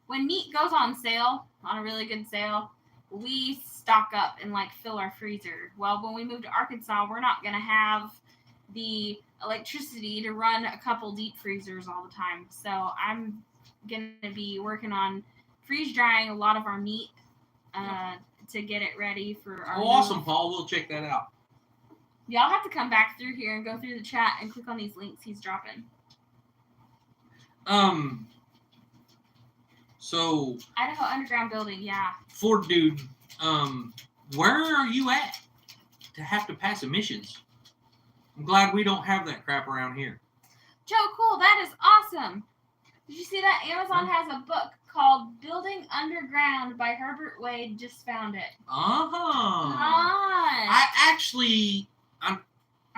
[SPEAKER 1] when meat goes on sale, on a really good sale, we stock up and like fill our freezer. Well, when we move to Arkansas, we're not gonna have the electricity to run a couple deep freezers all the time. So I'm gonna be working on freeze drying a lot of our meat to get it ready for our.
[SPEAKER 2] Oh, awesome, Paul. We'll check that out.
[SPEAKER 1] Y'all have to come back through here and go through the chat and click on these links he's dropping.
[SPEAKER 2] So
[SPEAKER 1] Idaho Underground Building, yeah.
[SPEAKER 2] Ford dude, where are you at to have to pass emissions? I'm glad we don't have that crap around here.
[SPEAKER 1] Joe, cool. That is awesome. Did you see that? Amazon has a book called Building Underground by Herbert Wade. Just found it. I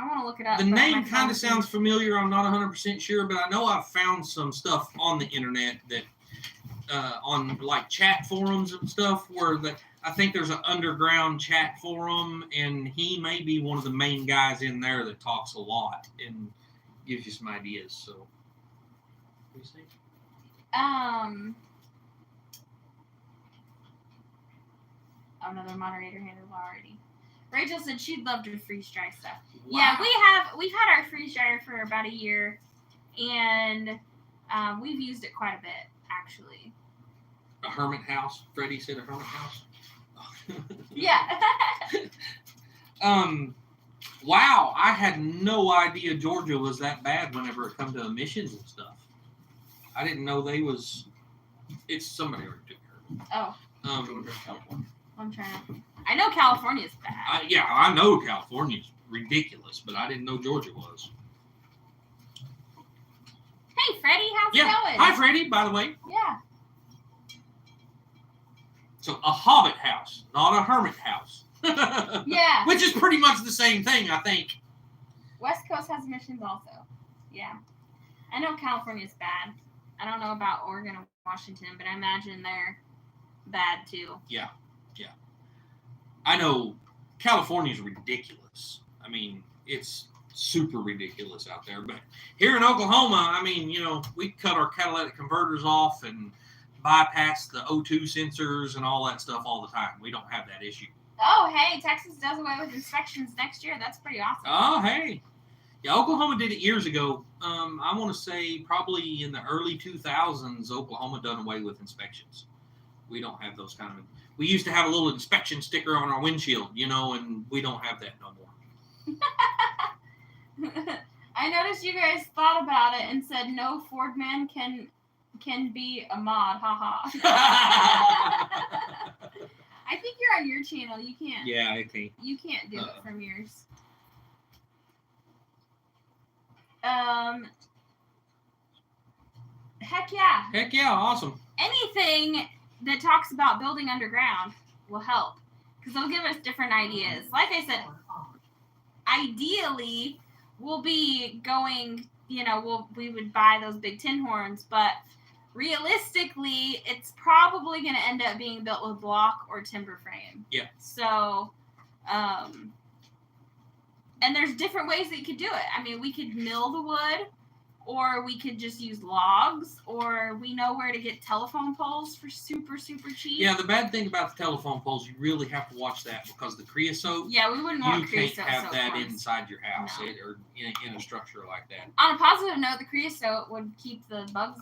[SPEAKER 1] want to look it up.
[SPEAKER 2] The name kind of sounds familiar. I'm not 100% sure, but I know I've found some stuff on the internet that on like chat forums and stuff where I think there's an underground chat forum, and he may be one of the main guys in there that talks a lot and gives you some ideas. So, what do you think?
[SPEAKER 1] Another moderator handle already. Rachel said she'd love to freeze dry stuff.
[SPEAKER 2] Wow.
[SPEAKER 1] Yeah, we've had our freeze dryer for about a year, and we've used it quite a bit actually.
[SPEAKER 2] A hermit house. Freddie said a hermit house.
[SPEAKER 1] Yeah.
[SPEAKER 2] Wow, I had no idea Georgia was that bad whenever it come to emissions and stuff. I didn't know it's somebody already took care of it.
[SPEAKER 1] Oh. I'm trying to. I know California's bad.
[SPEAKER 2] I know California's ridiculous, but I didn't know Georgia was.
[SPEAKER 1] Hey, Freddie, how's it going?
[SPEAKER 2] Hi, Freddie, by the way.
[SPEAKER 1] Yeah.
[SPEAKER 2] So a hobbit house, not a hermit house.
[SPEAKER 1] Yeah.
[SPEAKER 2] Which is pretty much the same thing, I think.
[SPEAKER 1] West Coast has emissions also. Yeah. I know California's bad. I don't know about Oregon and Washington, but I imagine they're bad too.
[SPEAKER 2] Yeah. I know California's ridiculous. I mean, it's super ridiculous out there. But here in Oklahoma, I mean, we cut our catalytic converters off and bypass the O2 sensors and all that stuff all the time. We don't have that issue.
[SPEAKER 1] Oh, hey, Texas does away with inspections next year. That's pretty awesome.
[SPEAKER 2] Oh, hey. Yeah, Oklahoma did it years ago. I want to say probably in the early 2000s, Oklahoma done away with inspections. We don't have those kind of. We used to have a little inspection sticker on our windshield, and we don't have that no more.
[SPEAKER 1] I noticed you guys thought about it and said no Ford man can be a mod. Haha. I think you're on your channel. You can't.
[SPEAKER 2] Yeah, I think.
[SPEAKER 1] You can't do it from yours. Heck yeah.
[SPEAKER 2] Heck yeah, awesome.
[SPEAKER 1] Anything that talks about building underground will help because it'll give us different ideas. Like I said, ideally, we'll be going, we would buy those big tin horns, but realistically, it's probably going to end up being built with block or timber frame.
[SPEAKER 2] Yeah.
[SPEAKER 1] So, and there's different ways that you could do it. I mean, we could mill the wood, or we could just use logs, or we know where to get telephone poles for super, super cheap.
[SPEAKER 2] Yeah, the bad thing about the telephone poles, you really have to watch that because the creosote.
[SPEAKER 1] Yeah, we wouldn't want creosote.
[SPEAKER 2] You can't have that
[SPEAKER 1] ones
[SPEAKER 2] inside your house
[SPEAKER 1] no.
[SPEAKER 2] or in a structure like that.
[SPEAKER 1] On a positive note, the creosote would keep the bugs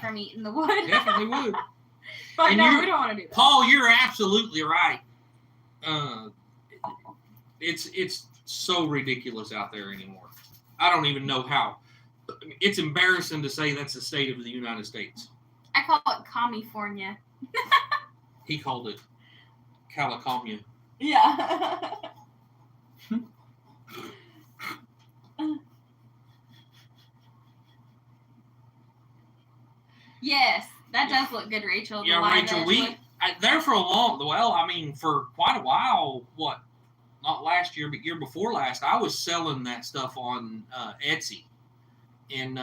[SPEAKER 1] from eating the wood.
[SPEAKER 2] Definitely would.
[SPEAKER 1] But no, we don't want to do that.
[SPEAKER 2] Paul, you're absolutely right. It's so ridiculous out there anymore. I don't even know how. It's embarrassing to say that's the state of the United States.
[SPEAKER 1] I call it California.
[SPEAKER 2] He called it California.
[SPEAKER 1] Yeah. Yes, that does look good, Rachel.
[SPEAKER 2] Yeah, Rachel, there for for quite a while, not last year, but year before last, I was selling that stuff on Etsy. And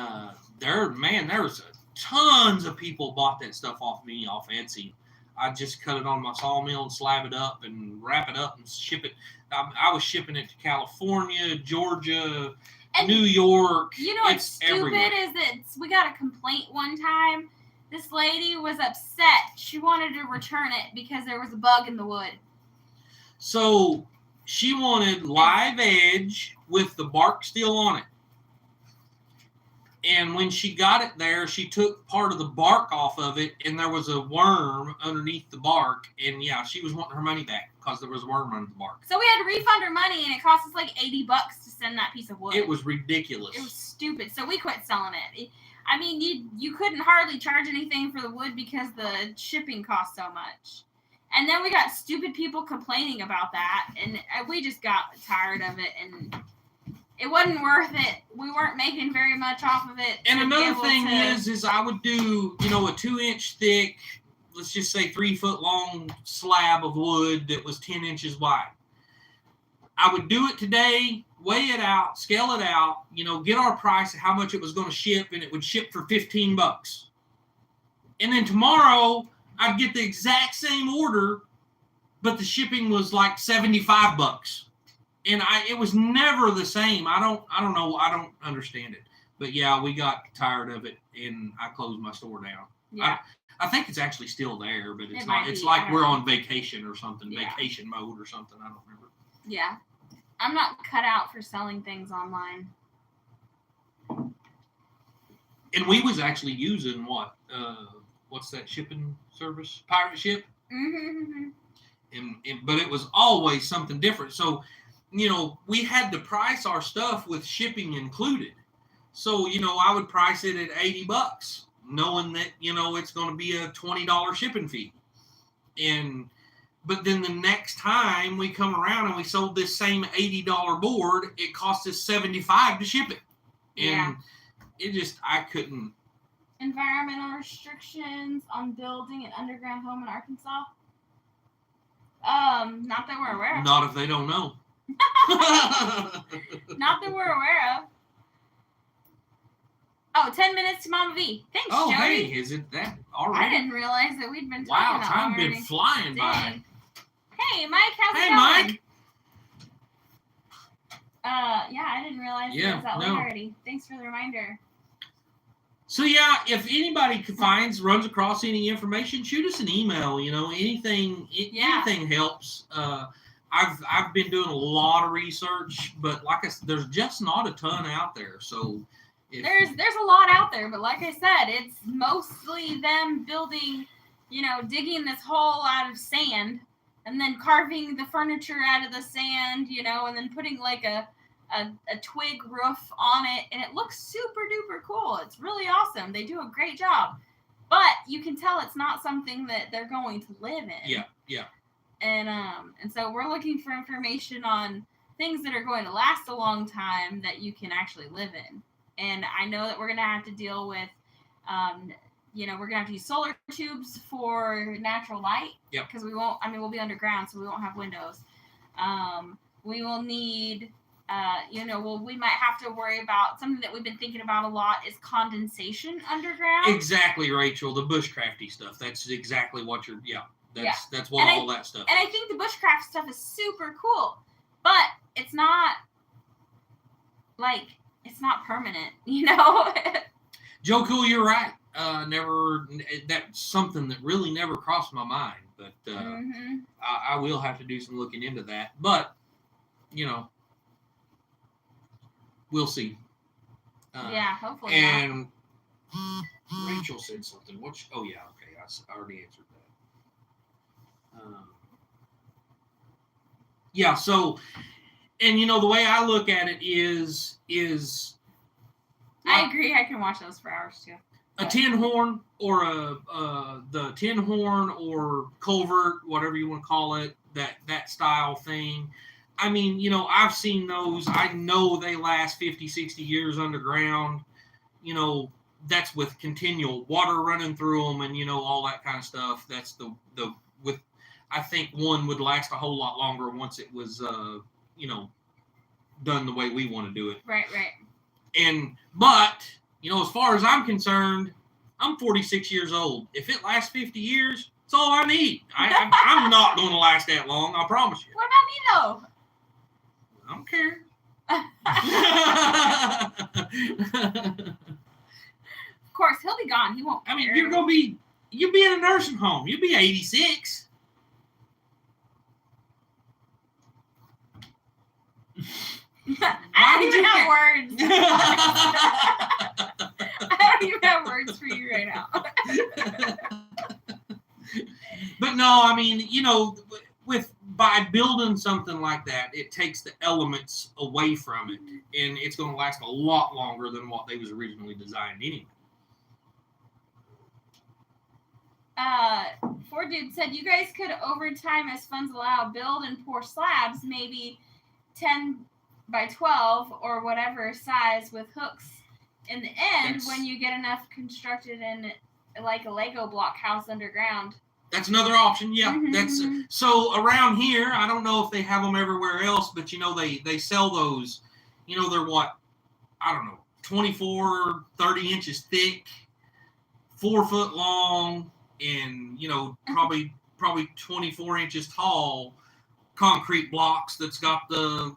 [SPEAKER 2] there was tons of people bought that stuff off Etsy. I just cut it on my sawmill and slab it up and wrap it up and ship it. I was shipping it to California, Georgia, and New York.
[SPEAKER 1] You know what's stupid is that we got a complaint one time. This lady was upset. She wanted to return it because there was a bug in the wood.
[SPEAKER 2] So she wanted live edge with the bark still on it. And when she got it there, she took part of the bark off of it, and there was a worm underneath the bark. And yeah, she was wanting her money back because there was a worm under the bark.
[SPEAKER 1] So we had to refund her money, and it cost us like $80 to send that piece of wood.
[SPEAKER 2] It was ridiculous.
[SPEAKER 1] It was stupid. So we quit selling it. I mean, you couldn't hardly charge anything for the wood because the shipping cost so much. And then we got stupid people complaining about that, and we just got tired of it, and it wasn't worth it. We weren't making very much off of it.
[SPEAKER 2] And another thing is I would do, a 2-inch thick, let's just say 3-foot long slab of wood that was 10 inches wide. I would do it today, weigh it out, scale it out, get our price of how much it was going to ship, and it would ship for $15. And then tomorrow I'd get the exact same order, but the shipping was like $75. And it was never the same. I don't know. I don't understand it. But yeah, we got tired of it, and I closed my store down.
[SPEAKER 1] Yeah.
[SPEAKER 2] I think it's actually still there, but it's not. It's
[SPEAKER 1] be,
[SPEAKER 2] like we're on vacation or something,
[SPEAKER 1] yeah.
[SPEAKER 2] Vacation mode or something. I don't remember.
[SPEAKER 1] Yeah, I'm not cut out for selling things online.
[SPEAKER 2] And we was actually using what's that shipping service? Pirate Ship.
[SPEAKER 1] Mm-hmm.
[SPEAKER 2] But it was always something different. So, we had to price our stuff with shipping included. So, I would price it at $80, knowing that, it's going to be a $20 shipping fee. But then the next time we come around and we sold this same $80 board, it cost us $75 to ship it. And I couldn't.
[SPEAKER 1] Environmental restrictions on building an underground home in Arkansas? Not that we're aware of.
[SPEAKER 2] Not if they don't know.
[SPEAKER 1] Not that we're aware of. Oh, 10 minutes to Mama V. Thanks,
[SPEAKER 2] Jody.
[SPEAKER 1] Hey,
[SPEAKER 2] is it that already?
[SPEAKER 1] I didn't realize that we'd been talking
[SPEAKER 2] Wow,
[SPEAKER 1] that
[SPEAKER 2] time
[SPEAKER 1] long
[SPEAKER 2] been
[SPEAKER 1] already.
[SPEAKER 2] flying by.
[SPEAKER 1] Hey, Mike, how's it going?
[SPEAKER 2] Hey, Mike.
[SPEAKER 1] Yeah, I didn't realize it was that late already. Thanks for the reminder.
[SPEAKER 2] So yeah, if anybody runs across any information, shoot us an email. Anything helps. I've been doing a lot of research, but like I said, there's just not a ton out there. So
[SPEAKER 1] there's a lot out there, but like I said, it's mostly them building, digging this hole out of sand and then carving the furniture out of the sand, and then putting like a twig roof on it, and it looks super duper cool. It's really awesome. They do a great job, but you can tell it's not something that they're going to live in.
[SPEAKER 2] Yeah.
[SPEAKER 1] And so we're looking for information on things that are going to last a long time that you can actually live in. And I know that we're going to have to deal with, we're going to have to use solar tubes for natural light.
[SPEAKER 2] Yep.
[SPEAKER 1] Because we'll be underground, so we won't have windows. We will need, we might have to worry about something that we've been thinking about a lot is condensation underground.
[SPEAKER 2] Exactly, Rachel. The bushcrafty stuff. That's exactly what you're, That's what all that stuff
[SPEAKER 1] is. And I think the bushcraft stuff is super cool, but it's not, it's not permanent,
[SPEAKER 2] Joe Cool, you're right. That's something that really never crossed my mind, but I will have to do some looking into that. But, we'll see.
[SPEAKER 1] Hopefully.
[SPEAKER 2] And Rachel said something. Oh, yeah, okay. I already answered that. So, and the way I look at it is
[SPEAKER 1] I agree. I can watch those for hours too.
[SPEAKER 2] A tin horn or the tin horn or culvert, whatever you want to call it, that style thing. I mean, I've seen those. I know they last 50, 60 years underground. That's with continual water running through them and, all that kind of stuff. That's I think one would last a whole lot longer once it was, done the way we want to do it.
[SPEAKER 1] Right.
[SPEAKER 2] But, as far as I'm concerned, I'm 46 years old. If it lasts 50 years, it's all I need. I'm not going to last that long, I promise you.
[SPEAKER 1] What about me, though?
[SPEAKER 2] I don't care.
[SPEAKER 1] Of course, he'll be gone. He won't care.
[SPEAKER 2] I mean, you'll be in a nursing home. You'll be 86.
[SPEAKER 1] I don't even have words. I don't even have words for you right now.
[SPEAKER 2] But no, I mean, by building something like that, it takes the elements away from it, and it's going to last a lot longer than what they was originally designed anyway.
[SPEAKER 1] Ford Dude said, you guys could, over time, as funds allow, build and pour slabs, maybe 10 by 12 or whatever size with hooks in the end when you get enough constructed in like a Lego block house underground.
[SPEAKER 2] That's another option. Yeah.
[SPEAKER 1] Mm-hmm.
[SPEAKER 2] So around here, I don't know if they have them everywhere else, but they sell those, they're what, I don't know, 24, 30 inches thick, 4 foot long, and, probably 24 inches tall concrete blocks that's got the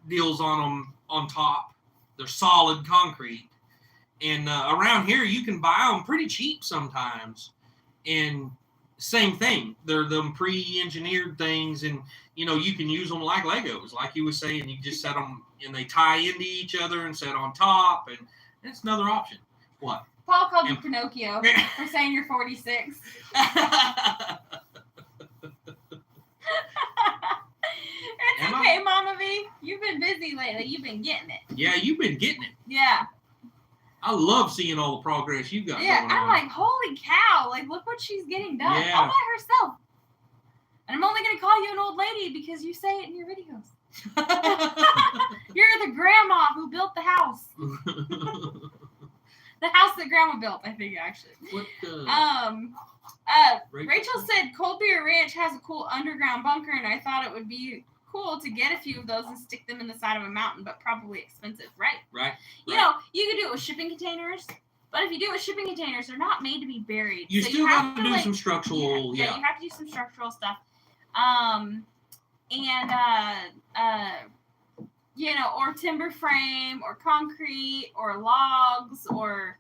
[SPEAKER 2] deals on them on top. They're solid concrete. And around here, you can buy them pretty cheap sometimes. And same thing. They're them pre-engineered things, and, you can use them like Legos. Like you were saying, you just set them, and they tie into each other and set on top, and that's another option. What?
[SPEAKER 1] Paul called you Pinocchio for saying you're 46. It's okay, Mama V. You've been busy lately. You've been getting it.
[SPEAKER 2] Yeah, you've been getting it.
[SPEAKER 1] Yeah.
[SPEAKER 2] I love seeing all the progress you got going on.
[SPEAKER 1] I'm like, holy cow. Like, look what she's getting done.
[SPEAKER 2] Yeah.
[SPEAKER 1] All by herself. And I'm only going to call you an old lady because you say it in your videos. You're the grandma who built the house. The house that Grandma built, I think, actually. Rachel said Cold Beer Ranch has a cool underground bunker, and I thought it would be cool to get a few of those and stick them in the side of a mountain, but probably expensive, right?
[SPEAKER 2] Right.
[SPEAKER 1] You know, you could do it with shipping containers, but if you do it with shipping containers, they're not made to be buried.
[SPEAKER 2] You still have to do some structural,
[SPEAKER 1] you have to do some structural stuff. Or timber frame, or concrete, or logs, or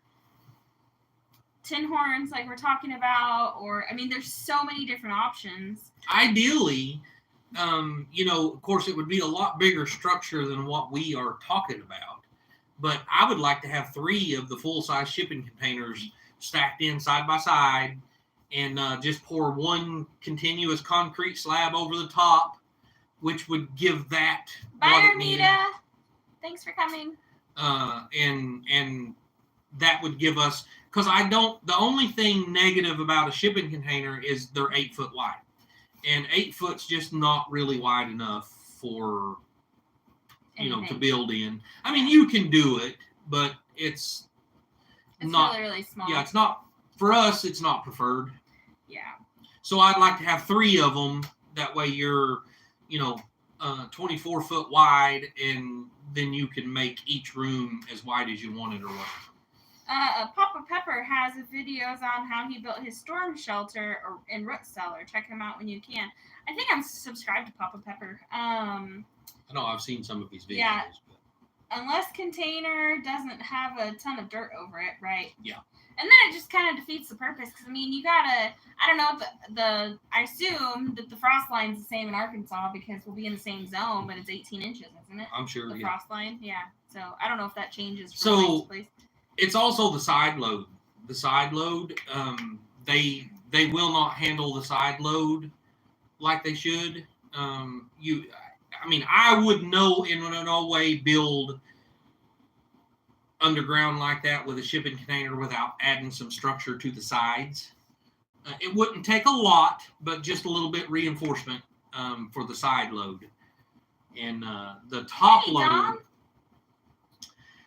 [SPEAKER 1] tin horns like we're talking about, or, I mean, there's so many different options.
[SPEAKER 2] Ideally, Of course, it would be a lot bigger structure than what we are talking about. But I would like to have 3 of the full-size shipping containers stacked in side by side, and just pour one continuous concrete slab over the top, which would give that.
[SPEAKER 1] Bye, Arnita. Thanks for coming.
[SPEAKER 2] And that would give us, because the only thing negative about a shipping container is they're 8 foot wide, and 8 foot's just not really wide enough for to build in. I mean, you can do it, but it's not
[SPEAKER 1] really, really small.
[SPEAKER 2] Yeah, it's not for us. It's not preferred.
[SPEAKER 1] Yeah.
[SPEAKER 2] So I'd like to have 3 of them. That way you're 24 foot wide, and then you can make each room as wide as you want it or whatever.
[SPEAKER 1] Papa Pepper has videos on how he built his storm shelter in root cellar. Check him out when you can. I think I'm subscribed to Papa Pepper.
[SPEAKER 2] I know I've seen some of these videos.
[SPEAKER 1] Yeah. Unless container doesn't have a ton of dirt over it, right?
[SPEAKER 2] Yeah.
[SPEAKER 1] And then it just kind of defeats the purpose, because I mean, you gotta. I don't know if I assume that the frost line's the same in Arkansas because we'll be in the same zone, but it's 18 inches, isn't it?
[SPEAKER 2] I'm sure.
[SPEAKER 1] The frost line, yeah. So I don't know if that changes from place to place.
[SPEAKER 2] It's also the side load. The side load, they will not handle the side load like they should. I would in no way build underground like that with a shipping container without adding some structure to the sides. It wouldn't take a lot, but just a little bit reinforcement for the side load. And the top load.
[SPEAKER 1] Don?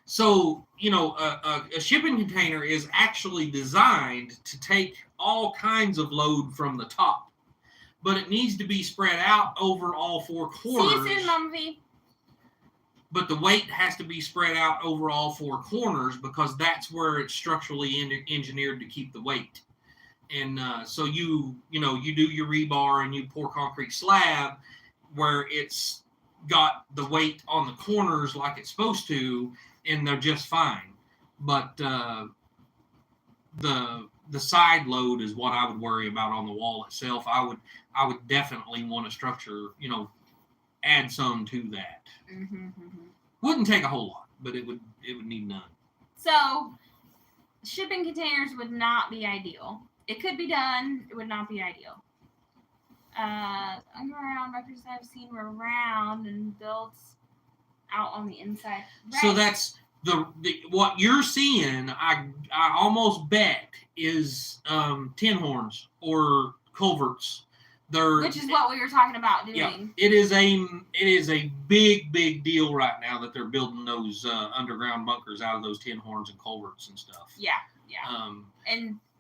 [SPEAKER 2] So, a shipping container is actually designed to take all kinds of load from the top, but it needs to be spread out over all 4 corners.
[SPEAKER 1] See you soon, Mummy.
[SPEAKER 2] But the weight has to be spread out over all 4 corners, because that's where it's structurally engineered to keep the weight. And so you do your rebar and you pour concrete slab where it's got the weight on the corners like it's supposed to, and they're just fine. But the side load is what I would worry about on the wall itself. I would definitely want to structure, add some to that.
[SPEAKER 1] Mm-hmm.
[SPEAKER 2] Wouldn't take a whole lot, but it would need none.
[SPEAKER 1] So shipping containers would not be ideal. It could be done. It would not be ideal. Underground records I've seen were round and built out on the inside. Right.
[SPEAKER 2] So that's the what you're seeing. I almost bet is tin horns or culverts.
[SPEAKER 1] Which is what we were talking about doing.
[SPEAKER 2] Yeah, it is a big deal right now that they're building those underground bunkers out of those tin horns and culverts and stuff.
[SPEAKER 1] Yeah.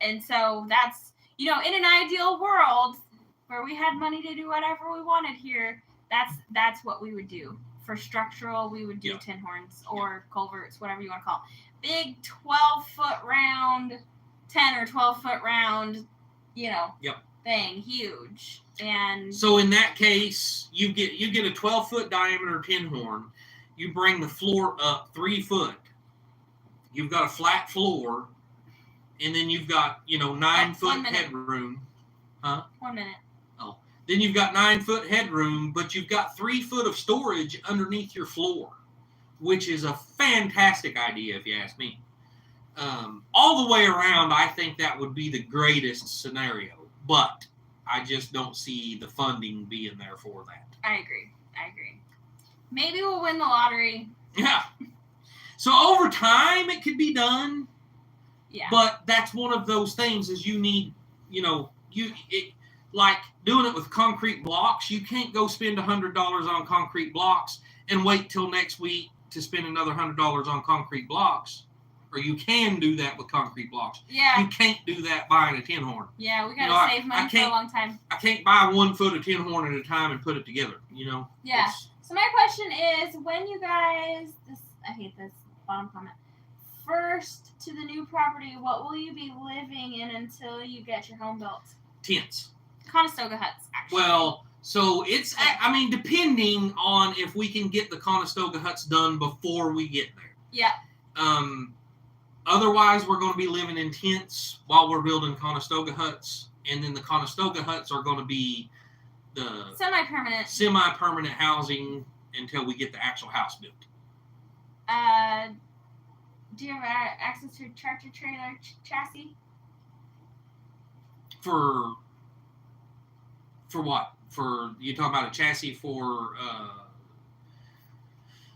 [SPEAKER 1] And so that's in an ideal world where we had money to do whatever we wanted here, that's what we would do. For structural, we would do tin horns or culverts, whatever you want to call it. Big 12-foot round, 10 or 12-foot round, thing, huge. And
[SPEAKER 2] so in that case, you get a 12-foot diameter tin horn. You bring the floor up 3 foot. You've got a flat floor, and then you've got 9-foot headroom. Huh?
[SPEAKER 1] 1 minute.
[SPEAKER 2] Oh, then you've got 9-foot headroom, but you've got 3 foot of storage underneath your floor, which is a fantastic idea if you ask me. All the way around, I think that would be the greatest scenario, but I just don't see the funding being there for that.
[SPEAKER 1] I agree. Maybe we'll win the lottery.
[SPEAKER 2] Yeah. So over time, it could be done.
[SPEAKER 1] Yeah.
[SPEAKER 2] But that's one of those things is you need, like doing it with concrete blocks. You can't go spend $100 on concrete blocks and wait till next week to spend another $100 on concrete blocks. Or you can do that with concrete blocks.
[SPEAKER 1] Yeah.
[SPEAKER 2] You can't do that buying a tin horn.
[SPEAKER 1] Yeah, we gotta save money for a long time.
[SPEAKER 2] I can't buy 1 foot of tin horn at a time and put it together.
[SPEAKER 1] Yeah. So my question is, when you guys, I hate this bottom comment. First to the new property, what will you be living in until you get your home built?
[SPEAKER 2] Tents.
[SPEAKER 1] Conestoga huts, actually.
[SPEAKER 2] Well, so it's, depending on if we can get the Conestoga huts done before we get there.
[SPEAKER 1] Yeah.
[SPEAKER 2] Otherwise, we're going to be living in tents while we're building Conestoga huts, and then the Conestoga huts are going to be the
[SPEAKER 1] Semi-permanent.
[SPEAKER 2] semi-permanent housing until we get the actual house built.
[SPEAKER 1] Do you have access to a tractor trailer chassis?
[SPEAKER 2] For what? For you talking about a chassis for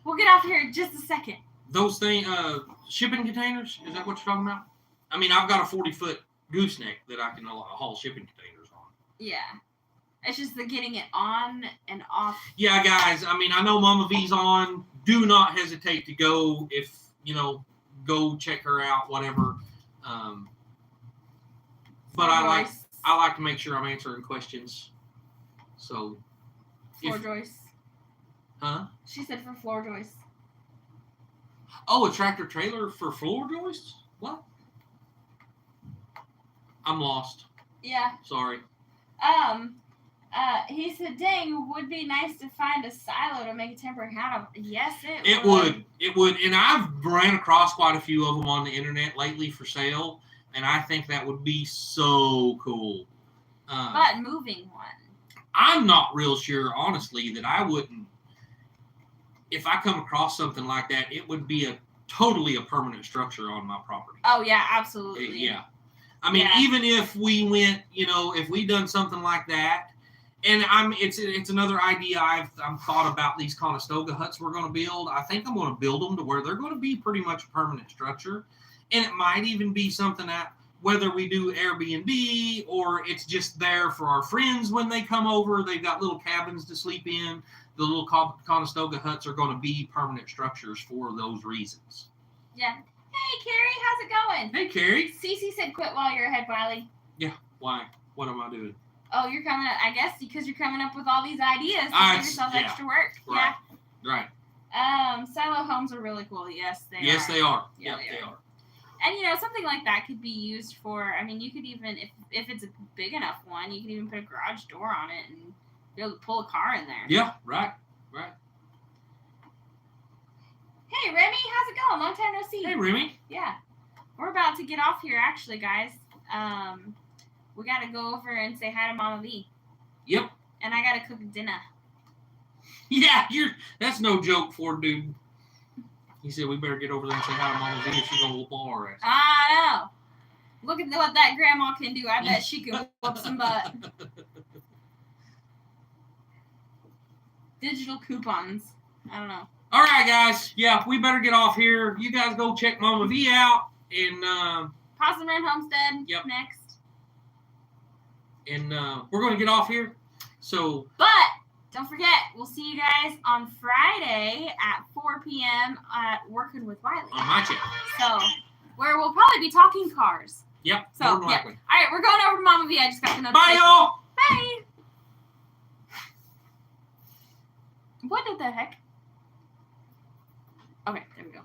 [SPEAKER 1] We'll get off here in just a second.
[SPEAKER 2] those things, shipping containers? Is that what you're talking about? I mean, I've got a 40-foot gooseneck that I can haul shipping containers on.
[SPEAKER 1] Yeah. It's just the getting it on and off.
[SPEAKER 2] Yeah, guys. I mean, I know Mama V's on. Do not hesitate to go if go check her out, whatever. But I like to make sure I'm answering questions. So.
[SPEAKER 1] Floor joists.
[SPEAKER 2] Huh?
[SPEAKER 1] She said for floor joists.
[SPEAKER 2] Oh, a tractor trailer for floor joists? What? I'm lost.
[SPEAKER 1] Yeah.
[SPEAKER 2] Sorry.
[SPEAKER 1] He said, dang, would be nice to find a silo to make a temporary hat of. Yes,
[SPEAKER 2] It would. It would. And I've ran across quite a few of them on the internet lately for sale. And I think that would be so cool.
[SPEAKER 1] But moving one.
[SPEAKER 2] I'm not real sure, honestly, that I wouldn't. If I come across something like that, it would be totally a permanent structure on my property.
[SPEAKER 1] Oh, yeah, absolutely.
[SPEAKER 2] Yeah. I mean, even if we went, if we done something like that, and it's another idea I've thought about these Conestoga huts we're going to build. I think I'm going to build them to where they're going to be pretty much a permanent structure. And it might even be something that whether we do Airbnb or it's just there for our friends when they come over, they've got little cabins to sleep in. The little Conestoga huts are going to be permanent structures for those reasons.
[SPEAKER 1] Yeah. Hey, Carrie, how's it going?
[SPEAKER 2] Hey, Carrie.
[SPEAKER 1] Cece said quit while you're ahead, Wiley.
[SPEAKER 2] Yeah, why? What am I doing?
[SPEAKER 1] Oh, you're coming up, I guess, because you're coming up with all these ideas to give yourself extra work.
[SPEAKER 2] Right. Yeah. Right.
[SPEAKER 1] Silo homes are really cool. Yes, they are.
[SPEAKER 2] Yes, they are.
[SPEAKER 1] Yeah,
[SPEAKER 2] they are.
[SPEAKER 1] And, something like that could be used for, I mean, you could even, if it's a big enough one, you could even put a garage door on it and be able to pull a car in there.
[SPEAKER 2] Yeah, right.
[SPEAKER 1] Hey, Remy, how's it going? Long time no see.
[SPEAKER 2] Hey, Remy.
[SPEAKER 1] Yeah. We're about to get off here, actually, guys. We got to go over and say hi to Mama V.
[SPEAKER 2] Yep.
[SPEAKER 1] And I got to cook dinner.
[SPEAKER 2] Yeah, that's no joke for dude. He said we better get over there and say hi to Mama V. She's going to whoop all our ass.
[SPEAKER 1] I know. Look at what that grandma can do. I bet she can whoop some butt. Digital coupons. I don't know.
[SPEAKER 2] All right, guys. Yeah, we better get off here. You guys go check Mama V out. And
[SPEAKER 1] Possum Run Homestead.
[SPEAKER 2] Yep.
[SPEAKER 1] Next.
[SPEAKER 2] And we're going to get off here. So.
[SPEAKER 1] But don't forget, we'll see you guys on Friday at 4 p.m. at Working with Wiley.
[SPEAKER 2] On my channel.
[SPEAKER 1] So, where we'll probably be talking cars.
[SPEAKER 2] Yep.
[SPEAKER 1] So, yeah. All right, we're going over to Mama V. I just got the notification.
[SPEAKER 2] Bye, y'all.
[SPEAKER 1] Bye. What the heck? Okay, there we go.